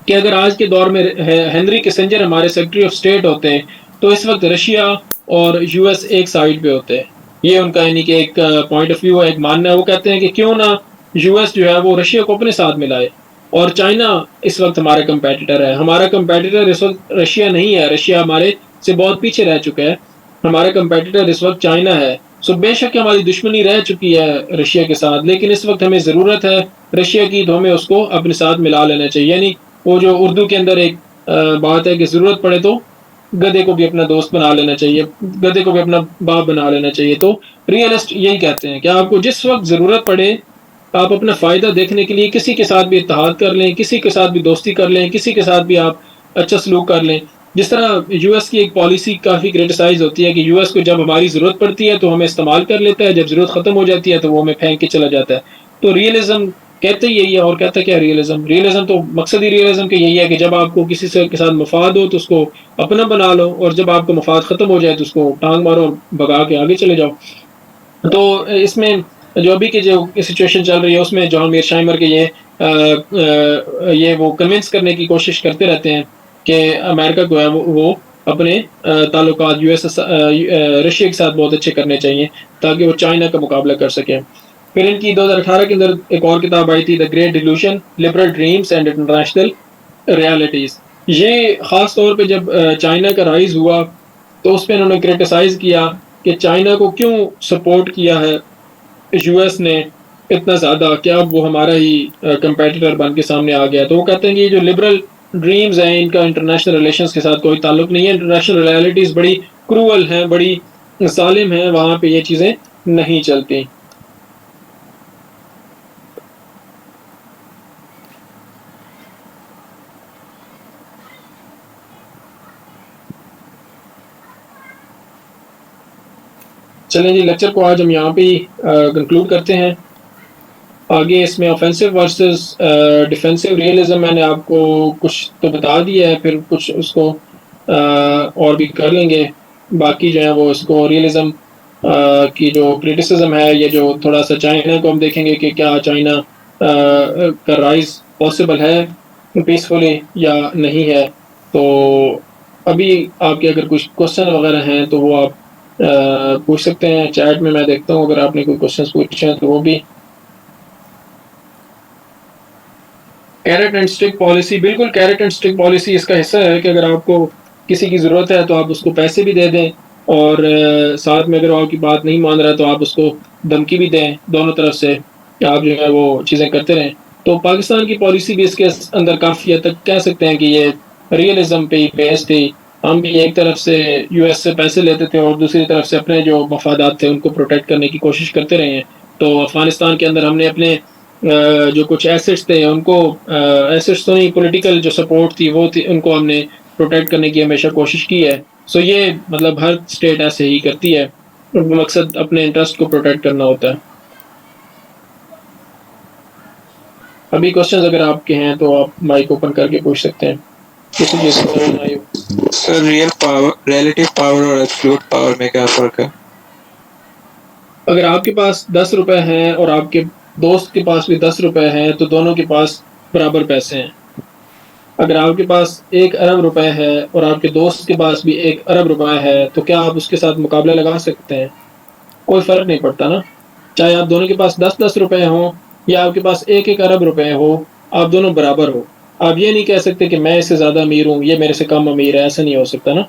कि अगर आज के दौर में हेनरी किसिंजर हमारे सेक्रेटरी ऑफ स्टेट होते हैं तो इस वक्त रशिया और यूएस एक साइड पे होते हैं। ये उनका यानी कि एक पॉइंट ऑफ व्यू है, एक मानना है। वो कहते हैं कि क्यों ना यूएस जो है वो रशिया को अपने साथ मिलाए, और चाइना इस वक्त हमारा कंपेटिटर है। हमारा कंपेटिटर इस वक्त रशिया नहीं है, रशिया हमारे से बहुत पीछे रह चुका है। हमारा कंपेटिटर इस वक्त चाइना है। सो बेशक हमारी दुश्मनी रह चुकी है रशिया के साथ, लेकिन इस वक्त हमें ज़रूरत है रशिया की, तो हमें उसको अपने साथ मिला लेना चाहिए। यानी वो जो उर्दू के अंदर एक बात है कि ज़रूरत पड़े तो गधे को भी अपना दोस्त बना लेना चाहिए, गधे को भी अपना बाप बना लेना चाहिए। तो रियलिस्ट यही कहते हैं कि आपको जिस वक्त ज़रूरत पड़े आप अपना फ़ायदा देखने के लिए किसी के साथ भी इत्तेहाद कर लें, किसी के साथ भी दोस्ती कर लें, किसी के साथ भी आप अच्छा सलूक कर लें। जिस तरह यूएस की एक पॉलिसी काफ़ी क्रिटिसाइज होती है कि यूएस को जब हमारी ज़रूरत पड़ती है तो हमें इस्तेमाल कर लेता है, जब ज़रूरत ख़त्म हो जाती है तो वो हमें फेंक के चला जाता है। तो रियलिज्म कहते ही यही है। और कहता क्या रियलिज्म? रियलिज्म तो मकसद ही रियलिज्म के यही है कि जब आपको किसी से के साथ मफाद हो तो उसको अपना बना लो, और जब आपका मफाद ख़त्म हो जाए तो उसको टांग मारो और भगा के आगे चले जाओ। तो इसमें जो अभी की जो सिचुएशन चल रही है उसमें जॉन मीरशाइमर के ये वो कन्विंस करने की कोशिश करते रहते हैं कि अमेरिका को है वो अपने ताल्लुकात रशिया के साथ बहुत अच्छे करने चाहिए ताकि वो चाइना का मुकाबला कर सकें। फिर इनकी 2018 के अंदर एक और किताब आई थी, the great delusion, liberal dreams and international realities. ये ख़ास तौर पे जब चाइना का राइज हुआ तो उस पर इन्होंने क्रिटिसाइज़ किया कि चाइना को क्यों सपोर्ट किया है यूएस ने इतना ज़्यादा, क्या अब वो हमारा ही कंपेटिटर बन के सामने आ गया। तो वो कहते हैं कि ये जो लिबरल ड्रीम्स हैं इनका इंटरनेशनल रिलेशंस के साथ कोई ताल्लुक नहीं है। इंटरनेशनल रियलिटीज़ बड़ी क्रूअल हैं, बड़ी जालिम हैं, वहाँ पे ये चीज़ें नहीं चलती। चलें जी, लेक्चर को आज हम यहाँ पे ही कंक्लूड करते हैं। आगे इसमें ऑफेंसिव वर्सेस डिफेंसिव रियलिज्म मैंने आपको कुछ तो बता दिया है, फिर कुछ उसको और भी कर लेंगे। बाकी जो है वो इसको रियलिज्म की जो क्रिटिसिज्म है, ये जो थोड़ा सा चाइना को हम देखेंगे कि क्या चाइना का राइज पॉसिबल है पीसफुली या नहीं है। तो अभी आपके अगर कुछ क्वेश्चन वगैरह हैं तो वो आप पूछ सकते हैं चैट में। मैं देखता हूँ अगर आपने कोई क्वेश्चंस पूछे हैं तो वो भी। कैरेट एंड स्टिक पॉलिसी, बिल्कुल कैरेट एंड स्टिक पॉलिसी इसका हिस्सा है कि अगर आपको किसी की ज़रूरत है तो आप उसको पैसे भी दे दें, और साथ में अगर वो आपकी बात नहीं मान रहा है तो आप उसको धमकी भी दें। दोनों तरफ से आप जो है वो चीज़ें करते रहें। तो पाकिस्तान की पॉलिसी भी इसके अंदर काफ़ी हद तक कह सकते हैं कि ये रियलिज्म पे ही बेस्ड थी। हम भी एक तरफ से यूएस से पैसे लेते थे और दूसरी तरफ से अपने जो मफादात थे उनको प्रोटेक्ट करने की कोशिश करते रहे हैं। तो अफ़गानिस्तान के अंदर हमने अपने जो कुछ एसेट्स थे उनको, एसेट्स तो नहीं, पॉलिटिकल जो सपोर्ट थी वो थी, उनको हमने प्रोटेक्ट करने की हमेशा कोशिश की है। सो ये मतलब हर स्टेट ऐसे ही करती है, मकसद अपने इंटरेस्ट को प्रोटेक्ट करना होता है। अभी क्वेश्चंस अगर आपके हैं तो आप माइक ओपन करके पूछ सकते हैं। किसी चीज़ को समझ आई हो? Sir real power, relative power और एब्सोल्यूट पावर में क्या फ़र्क है? अगर आपके पास 10 रुपए हैं और आपके दोस्त के पास भी 10 रुपए हैं तो दोनों के पास बराबर पैसे हैं। अगर आपके पास 1 अरब रुपए है और आपके दोस्त के पास भी 1 अरब रुपए है तो क्या आप उसके साथ मुकाबला लगा सकते हैं? कोई फ़र्क नहीं पड़ता ना। चाहे आप दोनों के पास 10-10 रुपए हों या आपके पास 1-1 अरब रुपए हो, आप दोनों बराबर हो। आप ये नहीं कह सकते कि मैं इससे ज़्यादा अमीर हूँ, ये मेरे से कम अमीर है, ऐसा नहीं हो सकता ना।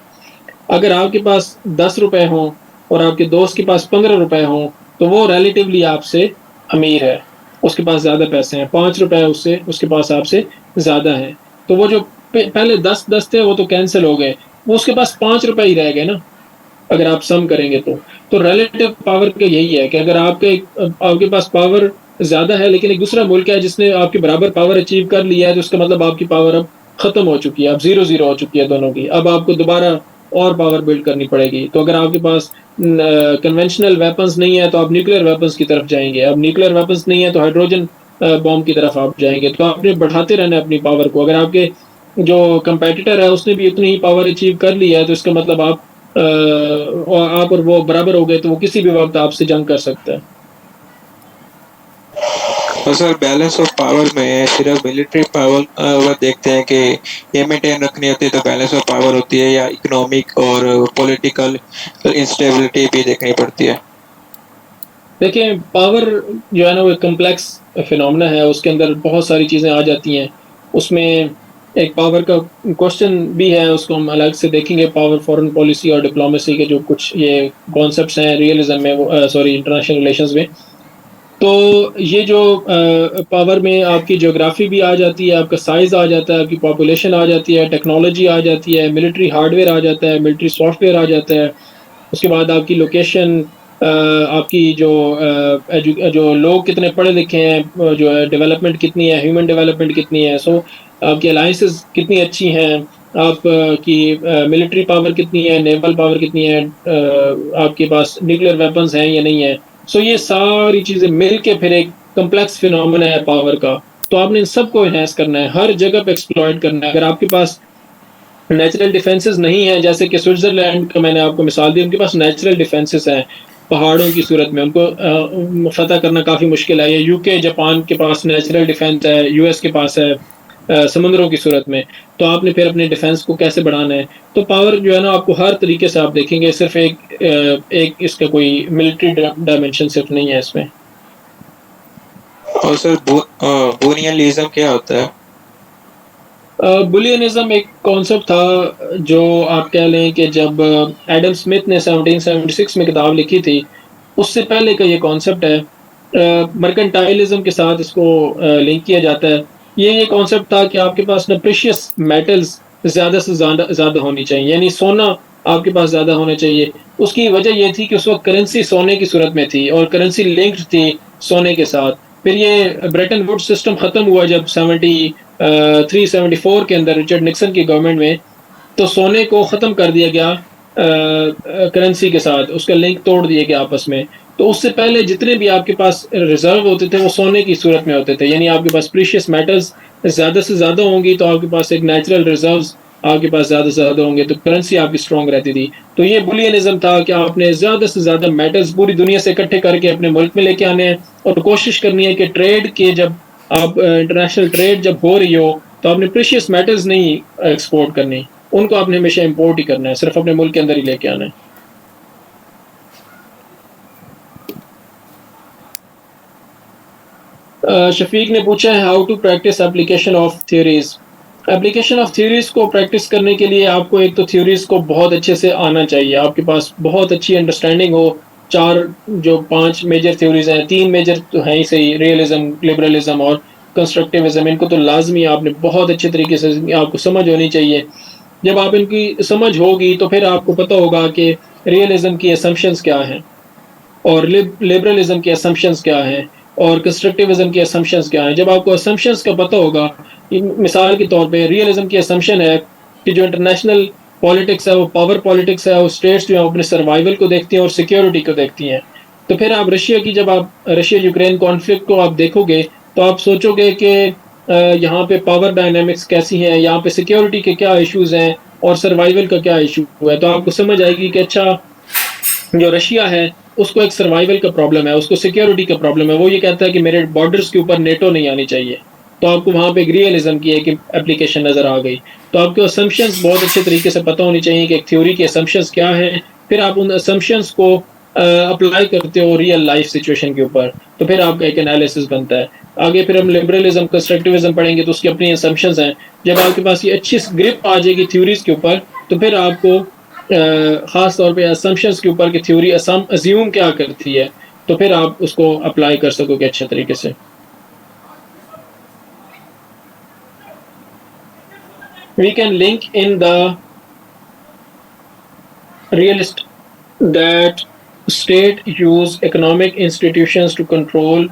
अगर आपके पास 10 रुपए हों और आपके दोस्त के पास 15 रुपए हों तो वो रिलेटिवली आपसे अमीर है। उसके पास ज़्यादा पैसे हैं, 5 रुपए उससे उसके पास आपसे ज़्यादा हैं। तो वो जो पहले 10-10 थे वो तो कैंसिल हो गए, वो उसके पास 5 रुपए ही रह गए ना, अगर आप सम करेंगे तो। तो रिलेटिव पावर का यही है कि अगर आपके पास पावर ज़्यादा है लेकिन एक दूसरा मुल्क है जिसने आपके बराबर पावर अचीव कर लिया है, तो उसका मतलब आपकी पावर अब खत्म हो चुकी है, अब 0-0 हो चुकी है दोनों की। अब आपको दोबारा और पावर बिल्ड करनी पड़ेगी। तो अगर आपके पास कन्वेंशनल वेपन्स नहीं है तो आप न्यूक्लियर वेपन्स की तरफ जाएँगे, अब न्यूक्लियर वेपन्स नहीं है तो हाइड्रोजन बॉम्ब की तरफ आप जाएँगे। तो आपने बढ़ाते रहना है अपनी पावर को। अगर आपके जो कंपेटिटर है उसने भी इतनी ही पावर अचीव कर ली है, तो इसका मतलब और आप और वो बराबर हो गए, तो वो किसी भी वक़्त आपसे जंग कर सकता है। और सर बैलेंस ऑफ पावर में सिर्फ मिलिट्री पावर अगर देखते हैं कि ये मेंटेन रखनी होती है तो बैलेंस ऑफ पावर होती है, या इकोनॉमिक और पॉलिटिकल इंस्टेबिलिटी भी देखनी पड़ती है? देखिए, पावर जो है ना वो एक कॉम्प्लेक्स फिनोमेना है, उसके अंदर बहुत सारी चीज़ें आ जाती हैं। उसमें एक पावर का क्वेश्चन भी है, उसको हम अलग से देखेंगे, पावर, फॉरेन पॉलिसी और डिप्लोमेसी के जो कुछ ये कॉन्सेप्ट्स हैं रियलिज़्म में, वो सॉरी इंटरनेशनल रिलेशंस में। तो ये जो पावर में आपकी ज्योग्राफी भी आ जाती है, आपका साइज़ आ जाता है, आपकी पॉपुलेशन आ जाती है, टेक्नोलॉजी आ जाती है, मिलिट्री हार्डवेयर आ जाता है, मिलिट्री सॉफ्टवेयर आ जाता है। उसके बाद आपकी लोकेशन, आपकी जो लोग कितने पढ़े लिखे हैं, जो है डेवलपमेंट कितनी है, ह्यूमन डेवलपमेंट कितनी है, सो आपकी अलायंसेस कितनी अच्छी हैं, आप की मिलिट्री पावर कितनी है, नेवल पावर कितनी है, आपके पास न्यूक्लियर वेपन्स हैं या नहीं है। सो ये सारी चीज़ें मिल के फिर एक कॉम्प्लेक्स फिनोमेना है पावर का। तो आपने इन सबको एनहांस करना है, हर जगह पे एक्सप्लॉइट करना है। अगर आपके पास नेचुरल डिफेंसेस नहीं है, जैसे कि स्विट्जरलैंड का मैंने आपको मिसाल दी, उनके पास नेचुरल डिफेंसेस हैं पहाड़ों की सूरत में, उनको फतह करना काफ़ी मुश्किल है। या यूके, जापान के पास नेचुरल डिफेंस है, यूएस के पास है समुद्रों की सूरत में। तो आपने फिर अपने डिफेंस को कैसे बढ़ाना है? तो पावर जो है ना आपको हर तरीके से आप देखेंगे, सिर्फ एक इसका कोई मिलिट्री डायमेंशन सिर्फ नहीं है इसमें। और सर बुनियलिज्म क्या होता है? बुलियनिज्म एक कॉन्सेप्ट था, जो आप कह लें कि जब एडम स्मिथ ने 1776 में किताब लिखी थी, उससे पहले का ये कॉन्सेप्ट है। मर्केंटाइलिज्म के साथ इसको लिंक किया जाता है। ये कॉन्सेप्ट था कि आपके पास ना प्रेशियस मेटल्स ज़्यादा से ज़्यादा होनी चाहिए, यानी सोना आपके पास ज़्यादा होना चाहिए। उसकी वजह ये थी कि उस वक्त करेंसी सोने की सूरत में थी और करेंसी लिंक्ड थी सोने के साथ। फिर ये ब्रेटन वुड्स सिस्टम ख़त्म हुआ जब 374 के अंदर रिचर्ड निक्सन की गवर्नमेंट में, तो सोने को ख़त्म कर दिया गया करेंसी के साथ, उसका लिंक तोड़ दिया गया आपस में। तो उससे पहले जितने भी आपके पास रिजर्व होते थे वो सोने की सूरत में होते थे, यानी आपके पास प्रीशियस मेटल्स ज़्यादा से ज़्यादा होंगी तो आपके पास एक नेचुरल रिजर्व्स आपके पास ज़्यादा से ज़्यादा होंगे, तो करेंसी आपकी स्ट्रॉन्ग रहती थी। तो ये बुलियनिज्म था कि आपने ज़्यादा से ज़्यादा मेटल्स पूरी दुनिया से इकट्ठे करके अपने मुल्क में लेके आने हैं, और कोशिश करनी है कि ट्रेड के जब आप इंटरनेशनल ट्रेड जब हो रही हो तो आपने प्रीशियस मेटल्स नहीं एक्सपोर्ट करनी, उनको आपने हमेशा इंपोर्ट ही करना है, सिर्फ अपने मुल्क के अंदर ही लेके आना है। शफीक ने पूछा है how to practice application of theories. Application of theories को प्रैक्टिस करने के लिए आपको एक तो थ्योरीज को बहुत अच्छे से आना चाहिए, आपके पास बहुत अच्छी अंडरस्टैंडिंग हो। जो 5 मेजर थ्योरीज हैं, 3 मेजर तो हैं ही सही, रियलिज्म, लिबरलिज्म और कंस्ट्रक्टिविज्म, इनको तो लाजमी आपने बहुत अच्छे तरीके से आपको समझ होनी चाहिए। जब आप इनकी समझ होगी तो फिर आपको पता होगा कि रियलिज्म की असम्पशंस क्या हैं और लिबरलिज्म के असम्पशंस क्या हैं और कंस्ट्रक्टिविज्म के असम्पशंस क्या हैं। जब आपको असम्पशंस का पता होगा, मिसाल के तौर पे रियलिज्म की असम्पशन है कि जो इंटरनेशनल पॉलिटिक्स है वो पावर पॉलिटिक्स है, वो स्टेट्स जो है अपने सर्वाइवल को देखती हैं और सिक्योरिटी को देखती हैं। तो फिर आप रशिया की, जब आप रशिया यूक्रेन कॉन्फ्लिक्ट को आप देखोगे तो आप सोचोगे कि यहाँ पे पावर डायनामिक्स कैसी हैं, यहाँ पे सिक्योरिटी के क्या इश्यूज हैं और सर्वाइवल का क्या इशू है। तो आपको समझ आएगी कि अच्छा, जो रशिया है उसको एक सर्वाइवल का प्रॉब्लम है, उसको सिक्योरिटी का प्रॉब्लम है। वो ये कहता है कि मेरे बॉर्डर्स के ऊपर नेटो नहीं आनी चाहिए। तो आपको वहाँ पे एक रियलिज्म की एक एप्लीकेशन नज़र आ गई। तो आपको असम्पशंस बहुत अच्छे तरीके से पता होनी चाहिए कि एक थ्योरी के असम्पशंस क्या हैं, फिर आप उन असम्पशंस को अप्लाई करते हो रियल लाइफ सिचुएशन के ऊपर, तो फिर आपका एक एनालिसिस बनता है। आगे फिर हम लिबरलिज्म, कंस्ट्रक्टिविज्म पढ़ेंगे तो उसकी अपनी असम्पशंस हैं। जब आपके पास ये अच्छी ग्रिप आ जाएगी थ्योरीज के ऊपर, तो फिर आपको ख़ास तौर पे असम्पशंस के ऊपर कि थ्योरी अज्यूम क्या करती है, तो फिर आप उसको अप्लाई कर सकोगे अच्छे तरीके से। we can link in the realist that state use economic institutions to control